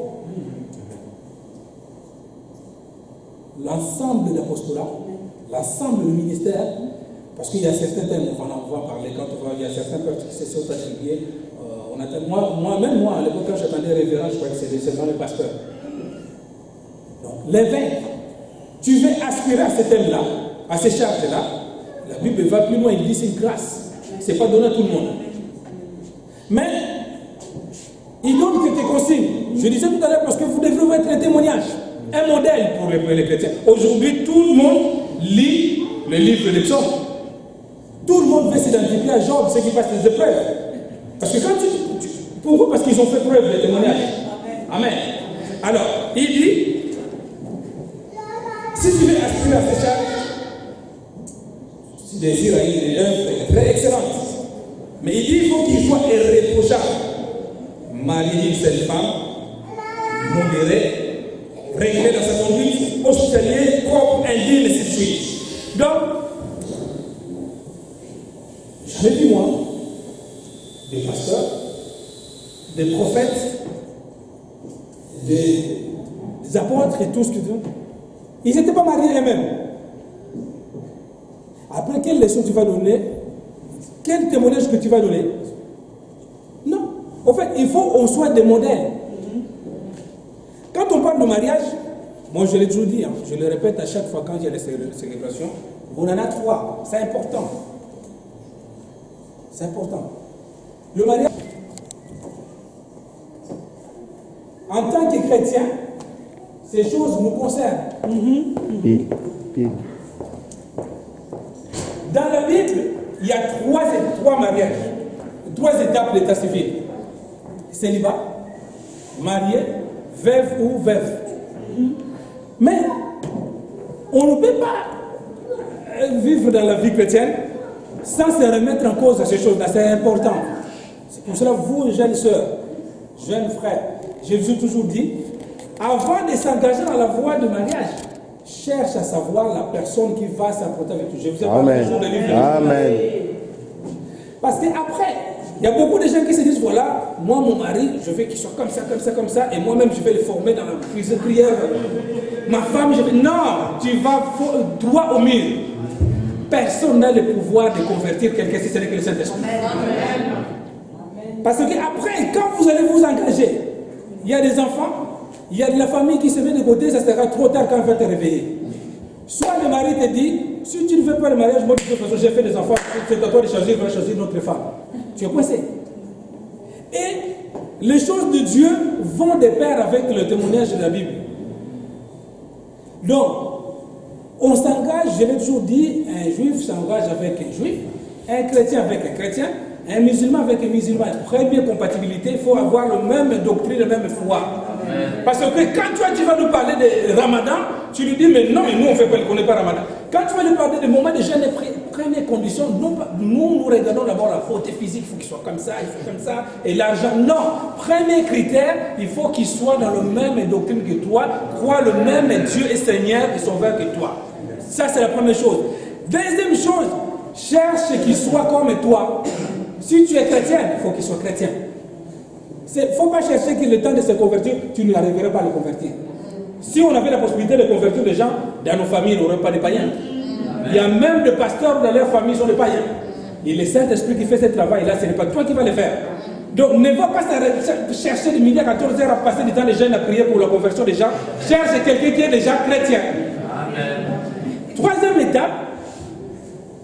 l'ensemble de l'apostolat, l'ensemble du ministère, parce qu'il y a certains thèmes, on va parler quand on va, il y a certains qui se sont attribués. Moi, à l'époque, quand j'attendais révérend, je crois que c'est seulement le pasteur. Donc, l'évêque, tu veux aspirer à ce thème-là, à ces charges-là, la Bible va plus loin, il dit c'est une grâce. Ce n'est pas donné à tout le monde. Mais, il donne que tes consignes. Je disais tout à l'heure, parce que vous devez être un témoignage, un modèle pour les chrétiens. Aujourd'hui, tout le monde lit le livre des psaumes. Tout le monde veut s'identifier à Job, ceux qui passent des épreuves. Parce que quand pourquoi? Parce qu'ils ont fait preuve de témoignage. Amen. Alors, il dit, si tu veux aspirer à ces charges, tu désires une œuvre très excellente. Mais il dit, il faut qu'il soit irréprochable. Marié d'une seule femme, modéré, réglé dans sa conduite, hospitalier, propre, indigne, et ainsi de suite. Donc, j'avais vu moi, des pasteurs, des prophètes, des apôtres et tout ce que tu veux. Ils n'étaient pas mariés eux-mêmes. Après, quelle leçon tu vas donner? Quel témoignage que tu vas donner? Non. En fait, il faut qu'on soit des modèles. Quand on parle de mariage, moi je l'ai toujours dit, je le répète à chaque fois quand il y a des célébrations, on en a 3. C'est important. C'est important. Le mariage, en tant que chrétien, ces choses nous concernent. Dans la Bible, il y a 3 mariages, 3 étapes de l'état civil. Célibat, marié, veuve ou veuve. Mais on ne peut pas vivre dans la vie chrétienne sans se remettre en cause à ces choses-là. C'est important. C'est pour cela, vous, jeunes sœurs, jeunes frères, je vous ai toujours dit, avant de s'engager dans la voie de mariage, cherche à savoir la personne qui va s'apporter avec vous. Je vous ai parlé toujours de livre. Amen. Parce qu'après, Il y a beaucoup de gens qui se disent, voilà, moi, mon mari, je veux qu'il soit comme ça, comme ça, comme ça, et moi-même, je vais le former dans la prière. Ma femme, je vais... Non, tu vas droit au mur. Personne n'a le pouvoir de convertir quelqu'un si ce n'est que le Saint-Esprit. Parce qu'après, quand vous allez vous engager, il y a des enfants, il y a de la famille qui se met de côté, ça sera trop tard quand on va te réveiller. Soit le mari te dit, si tu ne veux pas le mariage, moi de toute façon j'ai fait des enfants, c'est à toi de choisir, va choisir notre femme. Tu es coincé. Et les choses de Dieu vont de pair avec le témoignage de la Bible. Donc, on s'engage, je l'ai toujours dit, un juif s'engage avec un juif, un chrétien avec un chrétien, un musulman avec un musulman. Première compatibilité, il faut avoir la même doctrine, la même foi. Parce que quand tu vas nous parler de Ramadan, tu lui dis, mais non, mais nous on ne connaît pas Ramadan. Quand tu vas nous parler de moments de jeûne, première condition, nous regardons d'abord la faute physique, il faut qu'il soit comme ça, il faut comme ça, et l'argent, non. Premier critère, il faut qu'il soit dans la même doctrine que toi, croit le même Dieu et Seigneur et Sauveur que toi. Ça c'est la première chose. Deuxième chose, cherche qu'il soit comme toi. Si tu es chrétien, il faut qu'il soit chrétien. Il ne faut pas chercher que le temps de se convertir, tu n'arriveras pas à le convertir. Si on avait la possibilité de convertir des gens, dans nos familles, il n'y aurait pas de païens. Il y a même des pasteurs dans leur famille qui sont des païens. Et le Saint-Esprit qui fait ce travail-là, ce n'est pas toi qui vas le faire. Donc ne va pas chercher de midi à 14h à passer du temps des jeunes à prier pour la conversion des gens. Cherche quelqu'un qui est déjà chrétien. Troisième étape,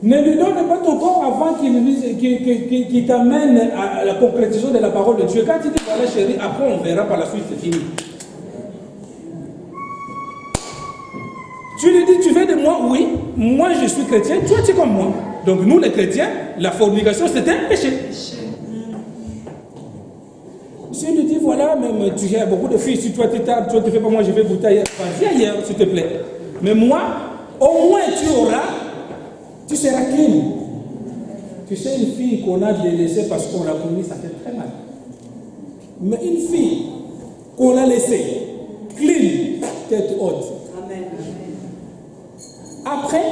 ne lui donne pas ton corps avant qu'il t'amène à la concrétisation de la parole de Dieu. Quand tu dis voilà chérie, après on verra par la suite, c'est fini. Tu lui dis, tu veux de moi? Oui, moi je suis chrétien, toi tu es comme moi. Donc nous les chrétiens, la fornication c'est un péché. Si tu lui dis, voilà, même tu as beaucoup de filles, si toi tu tardes, toi tu fais pas, moi je vais goûter ailleurs, vas-y ailleurs s'il te plaît. Mais moi, au moins tu seras clean. Tu sais, une fille qu'on a laissée parce qu'on l'a connue, ça fait très mal. Mais une fille qu'on a laissée, clean, tête haute. Amen. Après,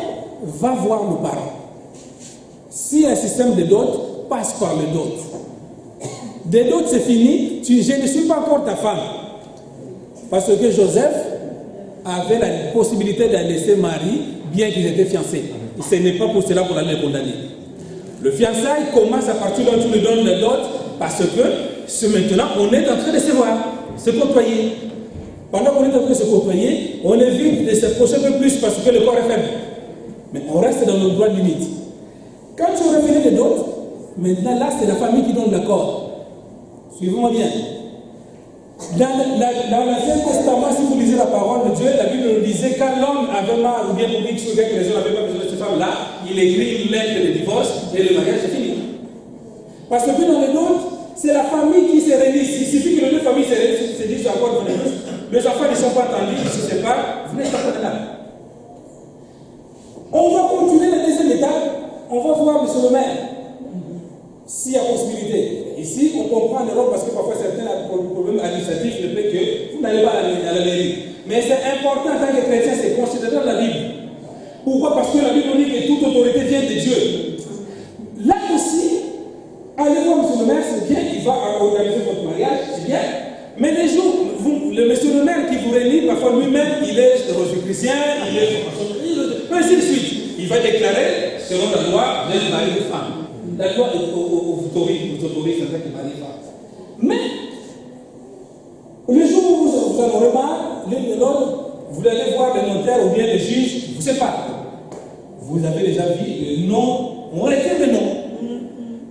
va voir nos parents. Si un système de dot, passe par le dot. Des dots, c'est fini, je ne suis pas encore ta femme. Parce que Joseph avait la possibilité de laisser Marie, bien qu'ils étaient fiancés. Ce n'est pas pour cela qu'on allait le condamner. Le fiançailles commence à partir là où tu lui donnes le dot, parce que maintenant, on est en train de se voir, se côtoyer. Pendant qu'on est en train de se côtoyer, on évite de se procher un peu plus parce que le corps est faible. Mais on reste dans nos droits de limite. Quand tu aurais fait les dots, maintenant là, c'est la famille qui donne l'accord. Suivons bien. Dans l'Ancien Testament, si vous lisez la parole de Dieu, la Bible nous disait quand l'homme avait marre ou bien pour X ou quelque raison n'avait pas besoin de cette femme-là, il écrit une lettre de divorce et le mariage est fini. Parce que dans les doutes, c'est la famille qui se réunit. Il suffit que les deux familles se disent encore dans les doutes, les enfants ne sont pas entendus, ils se séparent, vous n'êtes pas là. On va continuer la deuxième étape, on va voir monsieur le maire, s'il y a possibilité. Ici, on comprend l'Europe parce que parfois certains problèmes administratifs ne fait que vous n'allez pas à la mairie. Mais c'est important en tant que chrétien, c'est considérer la Bible. Pourquoi? Parce que la Bible dit que toute autorité vient de Dieu. Là aussi, allez voir monsieur le maire, c'est bien, il va organiser votre mariage, c'est bien. Mais les jours, le monsieur le maire qui vous réunit, parfois lui-même, il est rosicrucien, il est ainsi de suite. Il va déclarer, selon la loi, d'un mari de femme. La loi vous autorise, c'est vrai que mari de femme. Mais, le jour où vous en aurez marre, l'une de l'autre, vous allez voir le notaire ou bien le juge, vous ne savez pas. Vous avez déjà vu le nom, on retient le nom.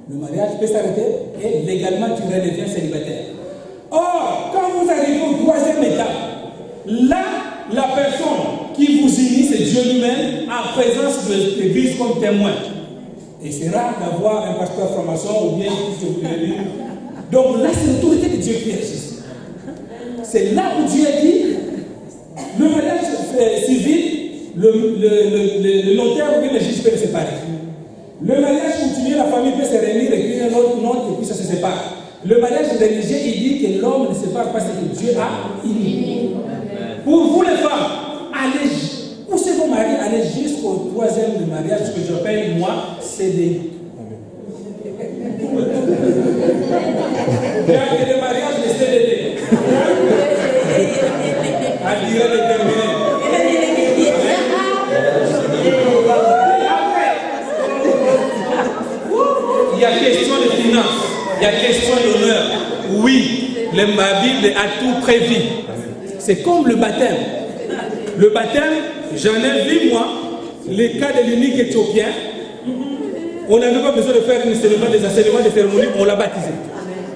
Le mariage peut s'arrêter et légalement tu redeviens célibataire. Or, quand vous arrivez au troisième étape, là, la personne qui vous unit, c'est Dieu lui-même, en présence de l'Église comme témoin. Et c'est rare d'avoir un pasteur franc-maçon ou bien tout ce que vous voulez dire. Donc là, c'est l'autorité de Dieu qui existe. C'est là où Dieu a dit, le mariage civil, le notaire ou bien le juge peut le séparer. Le mariage coutumier, la famille peut se réunir, écrire un autre nom et puis ça se sépare. Le mariage religieux, il dit que l'homme ne sépare pas ce que Dieu a uni. Pour vous les femmes, allez, poussez vos maris, allez jusqu'au troisième mariage, ce que j'appelle moi, CDI. Il y a que des mariages de CDD. À durée déterminée. Il y a question de finances, il y a question d'honneur. Oui, la Bible a tout prévu. C'est comme le baptême. Le baptême, j'en ai vu moi, les cas de l'unique éthiopien. On n'avait pas besoin de faire des enseignements de cérémonie, on l'a baptisé.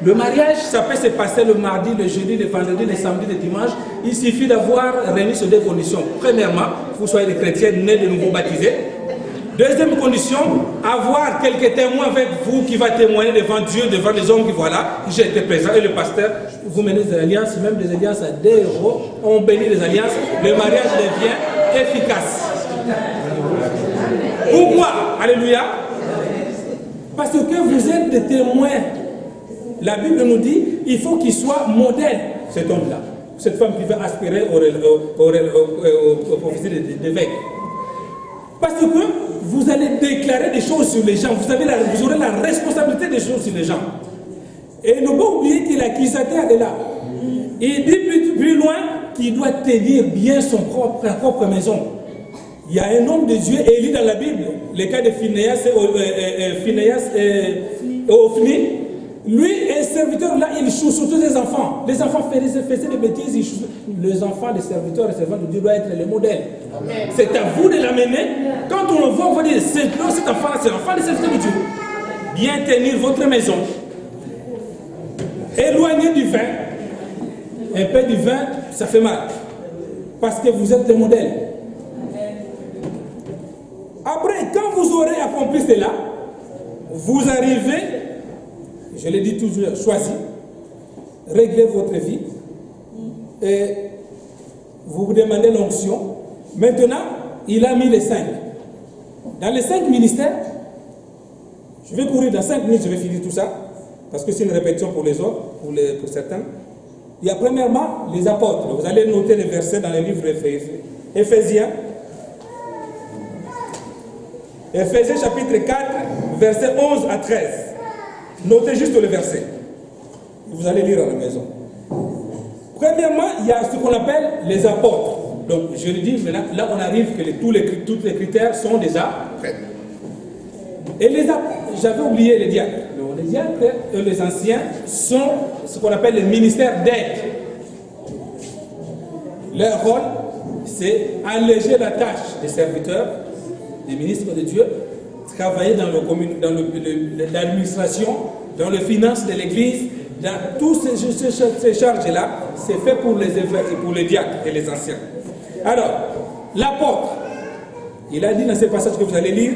Le mariage, ça peut se passer le mardi, le jeudi, le vendredi, le samedi, le dimanche. Il suffit d'avoir réuni ces deux conditions. Premièrement, vous soyez des chrétiens nés de nouveau baptisés. Deuxième condition, avoir quelques témoins avec vous qui va témoigner devant Dieu, devant les hommes qui voilà, j'ai été présent et le pasteur, vous menez des alliances, même des alliances à 2 euros, on bénit les alliances, le mariage devient efficace. Pourquoi? Alléluia. Parce que vous êtes des témoins. La Bible nous dit, il faut qu'il soit modèle, cet homme-là, cette femme qui va aspirer au prophétie d'évêque. Parce que vous allez déclarer des choses sur les gens, vous aurez la responsabilité des choses sur les gens. Et ne pas oublier que l'accusateur est là. Il dit plus loin qu'il doit tenir bien sa propre maison. Il y a un homme de Dieu, Élie dans la Bible, le cas de Phinéas et Ophni. Lui, un serviteur là, il chouchoutait les enfants. Les enfants faisaient des bêtises. Les enfants des serviteurs et servantes de Dieu doivent être les modèles. C'est à vous de l'amener. Quand on le voit, on va dire cet enfant-là, c'est l'enfant des serviteurs de Dieu. Bien tenir votre maison. Éloigner du vin. Un peu du vin, ça fait mal. Parce que vous êtes des modèles. Après, quand vous aurez accompli cela, vous arrivez, je l'ai dit toujours, choisi, réglez votre vie et vous vous demandez l'onction. Maintenant, il a mis les 5. Dans les 5 ministères, je vais courir dans 5 minutes, je vais finir tout ça, parce que c'est une répétition pour les autres, pour certains. Il y a premièrement les apôtres. Vous allez noter les versets dans le livre Éphésiens. Éphésiens chapitre 4, versets 11 à 13. Notez juste le verset. Vous allez lire à la maison. Premièrement, il y a ce qu'on appelle les apôtres. Donc, je le dis, maintenant, là on arrive que tous les critères sont déjà prêts. Et les apôtres, j'avais oublié les diacres. Les diacres et les anciens sont ce qu'on appelle le ministère d'aide. Leur rôle, c'est alléger la tâche des serviteurs, des ministres de Dieu, travailler dans l'administration, dans les finances de l'Église, dans toutes ces charges-là, c'est fait pour les évêques et pour les diacres et les anciens. Alors, l'apôtre, il a dit dans ce passage que vous allez lire,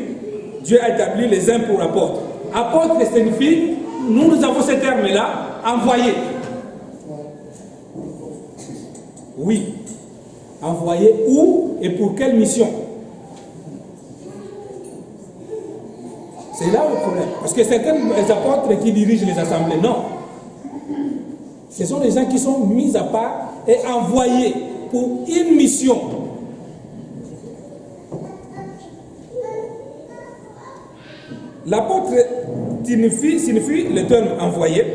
Dieu a établi les uns pour apôtres. Apôtre signifie, nous avons ce terme-là, envoyé. Oui. Envoyé où et pour quelle mission? C'est là le problème. Parce que certains apôtres qui dirigent les assemblées, non. Ce sont des gens qui sont mis à part et envoyés pour une mission. L'apôtre signifie le terme envoyé,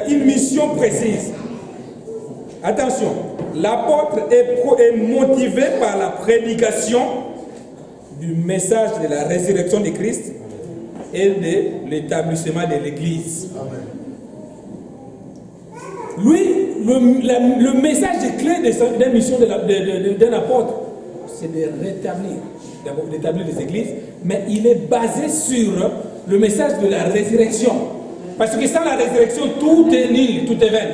une mission précise. Attention, l'apôtre est motivé par la prédication du message de la résurrection de Christ et de l'établissement de l'Église. Lui, le message clé de la mission d'un apôtre, c'est de rétablir, d'abord d'établir les églises, mais il est basé sur le message de la résurrection. Parce que sans la résurrection, tout est nul, tout est vain.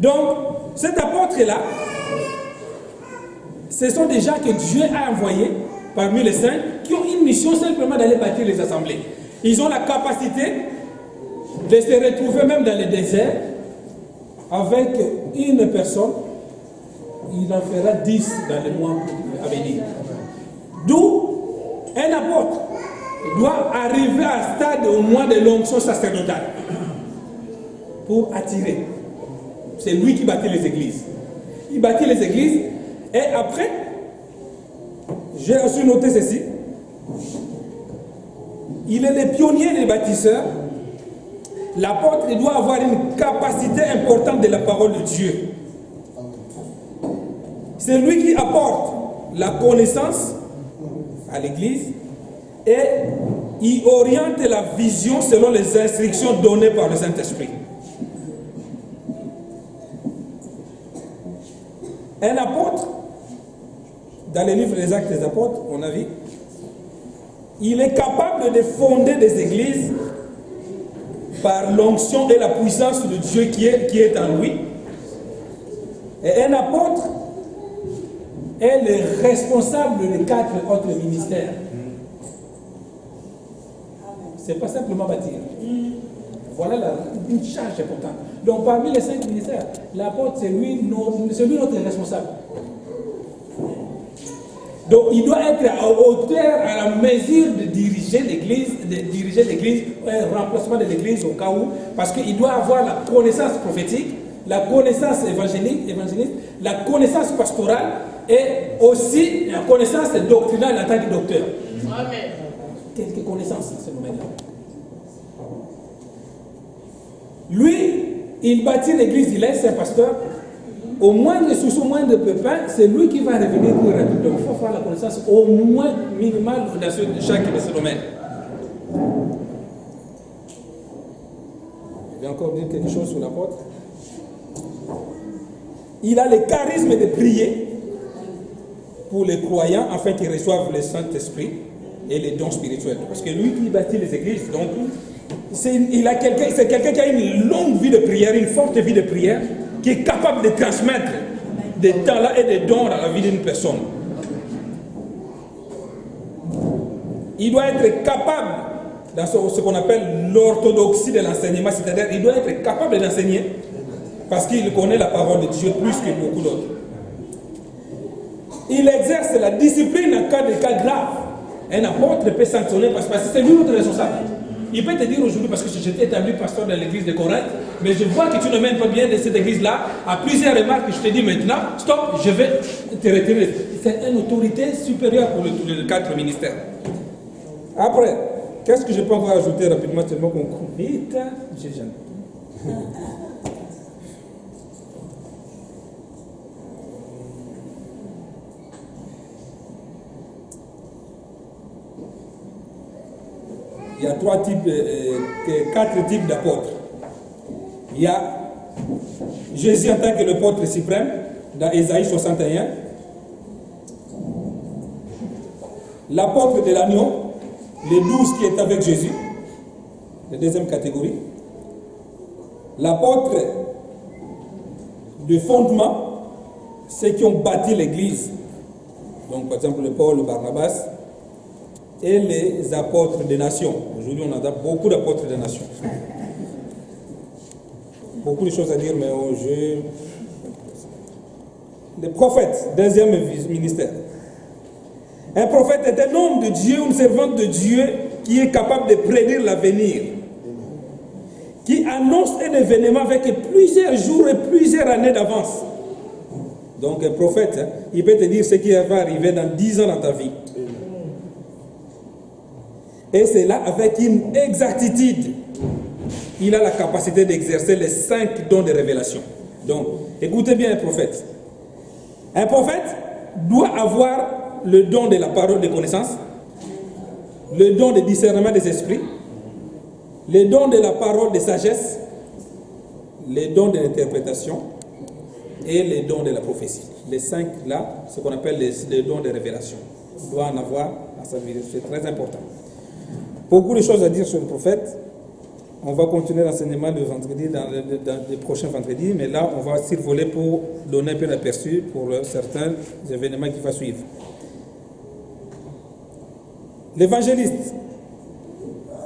Donc, cet apôtre-là, ce sont des gens que Dieu a envoyés parmi les saints qui ont une mission simplement d'aller bâtir les assemblées. Ils ont la capacité de se retrouver même dans le désert avec une personne. Il en fera 10 dans les mois à venir. D'où un apôtre doit arriver à un stade au moins de l'onction sacerdotale pour attirer. C'est lui qui bâtit les églises. Il bâtit les églises et après, j'ai aussi noté ceci. il est le pionnier des bâtisseurs. L'apôtre doit avoir une capacité importante de la parole de Dieu. C'est lui qui apporte la connaissance à l'Église et il oriente la vision selon les instructions données par le Saint-Esprit. Un apôtre, dans les livres des Actes des Apôtres, on a vu, il est capable de fonder des églises par l'onction et la puissance de Dieu qui est en lui. Et un apôtre est le responsable des 4 autres ministères. Ce n'est pas simplement bâtir. Voilà une charge importante. Donc parmi les 5 ministères, l'apôtre, c'est lui notre responsable. Donc il doit être à hauteur, à la mesure de diriger l'église, un remplacement de l'église au cas où, parce qu'il doit avoir la connaissance prophétique, la connaissance évangélique, la connaissance pastorale et aussi la connaissance doctrinale en tant que docteur. Amen. Quelques connaissances dans ce domaine-là. Lui, il bâtit l'église, il est un pasteur. Au moins de soucis, au moins de pépins, c'est lui qui va revenir plus rapidement. Donc il faut faire la connaissance au moins minimale de chaque de ces domaines. Je vais encore dire quelque chose sur l'apôtre. Il a le charisme de prier pour les croyants afin qu'ils reçoivent le Saint-Esprit et les dons spirituels. Parce que lui qui bâtit les églises, donc c'est quelqu'un qui a une longue vie de prière, une forte vie de prière, qui est capable de transmettre des talents et des dons dans la vie d'une personne. Il doit être capable, dans ce qu'on appelle l'orthodoxie de l'enseignement, c'est-à-dire il doit être capable d'enseigner parce qu'il connaît la parole de Dieu plus que beaucoup d'autres. Il exerce la discipline en cas de cas grave. Un apôtre peut sanctionner parce que c'est lui notre responsable. Il peut te dire aujourd'hui, parce que j'étais établi pasteur dans l'église de Corinthe, mais je vois que tu ne mènes pas bien de cette église-là, à plusieurs remarques que je te dis maintenant, stop, je vais te retirer. C'est une autorité supérieure pour les 4 ministères. Après, qu'est-ce que je peux encore ajouter rapidement, tellement qu'on court vite? J'ai jamais. Il y a 4 types d'apôtres. Il y a Jésus en tant que l'apôtre suprême, dans Ésaïe 61. L'apôtre de l'agneau, les 12 qui est avec Jésus, la deuxième catégorie. L'apôtre de fondement, ceux qui ont bâti l'église. Donc par exemple le Paul, le Barnabas. Et les apôtres des nations. Aujourd'hui, on a beaucoup d'apôtres des nations. Beaucoup de choses à dire, mais les prophètes, deuxième ministère. Un prophète est un homme de Dieu, une servante de Dieu qui est capable de prédire l'avenir, qui annonce un événement avec plusieurs jours et plusieurs années d'avance. Donc un prophète, il peut te dire ce qui va arriver dans 10 ans dans ta vie. Et c'est là, avec une exactitude, il a la capacité d'exercer les 5 dons de révélation. Donc, écoutez bien un prophète. Un prophète doit avoir le don de la parole de connaissance, le don de discernement des esprits, le don de la parole de sagesse, les dons de l'interprétation et les dons de la prophétie. Les 5 là, ce qu'on appelle les dons de révélation. Il doit en avoir à sa vie, c'est très important. Beaucoup de choses à dire sur le prophète. On va continuer l'enseignement le vendredi, dans les prochains vendredis, mais là, on va survoler pour donner un peu d'aperçu pour certains événements qui vont suivre. L'évangéliste,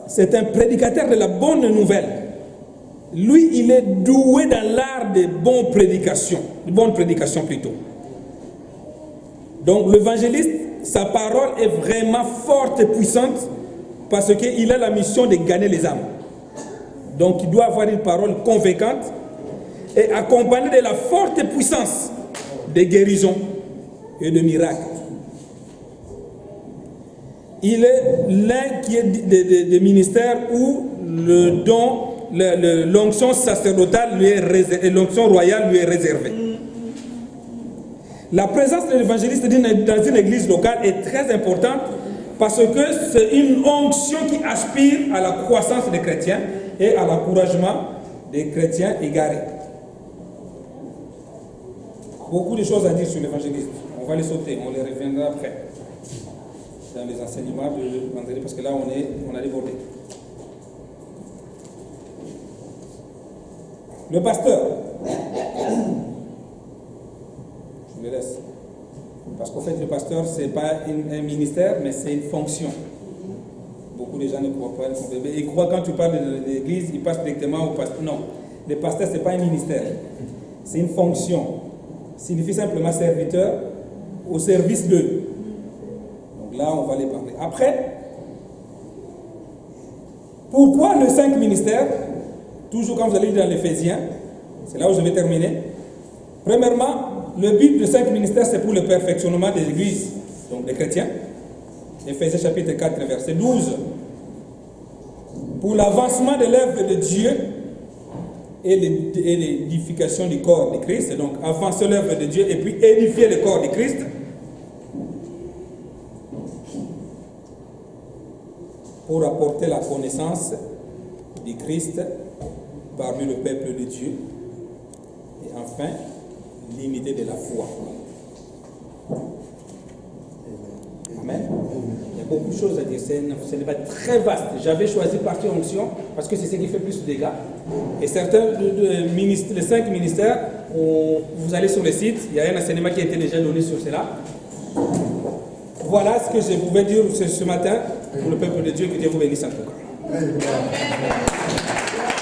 c'est un prédicateur de la bonne nouvelle. Lui, il est doué dans l'art des bonnes prédications plutôt. Donc, l'évangéliste, sa parole est vraiment forte et puissante, parce qu'il a la mission de gagner les âmes. Donc il doit avoir une parole convaincante et accompagnée de la forte puissance de guérison et de miracles. il est l'un qui est des ministères où le don, l'onction sacerdotale lui est réservée, l'onction royale lui est réservée. La présence de l'évangéliste dans une église locale est très importante parce que c'est une onction qui aspire à la croissance des chrétiens et à l'encouragement des chrétiens égarés. Beaucoup de choses à dire sur l'évangéliste. On va les sauter, on les reviendra après dans les enseignements de vendredi parce que là on a débordé. Le pasteur, je le laisse. Parce qu'en fait, le pasteur, ce n'est pas un ministère, mais c'est une fonction. Beaucoup de gens ne croient pas. Ils croient quand tu parles de l'église, ils passent directement au pasteur. Non, le pasteur, ce n'est pas un ministère. C'est une fonction. Signifie simplement serviteur au service d'eux. Donc là, on va les parler. Après, pourquoi les 5 ministères? Toujours quand vous allez lire dans l'Éphésiens, c'est là où je vais terminer. Premièrement, le but de 5 ministères, c'est pour le perfectionnement des églises, donc des chrétiens. Éphésiens chapitre 4, verset 12. Pour l'avancement de l'œuvre de Dieu et l'édification du corps de Christ. Donc, avancer l'œuvre de Dieu et puis édifier le corps de Christ. Pour apporter la connaissance du Christ parmi le peuple de Dieu. Et enfin, l'unité de la foi. Amen. Il y a beaucoup de choses à dire. Ce n'est pas très vaste. J'avais choisi partie onction parce que c'est ce qui fait plus de dégâts. Et certains, les 5 ministères, vous allez sur le site, il y a un enseignement qui a été déjà donné sur cela. Voilà ce que je pouvais dire ce matin pour le peuple de Dieu. Que Dieu vous bénisse en tout cas.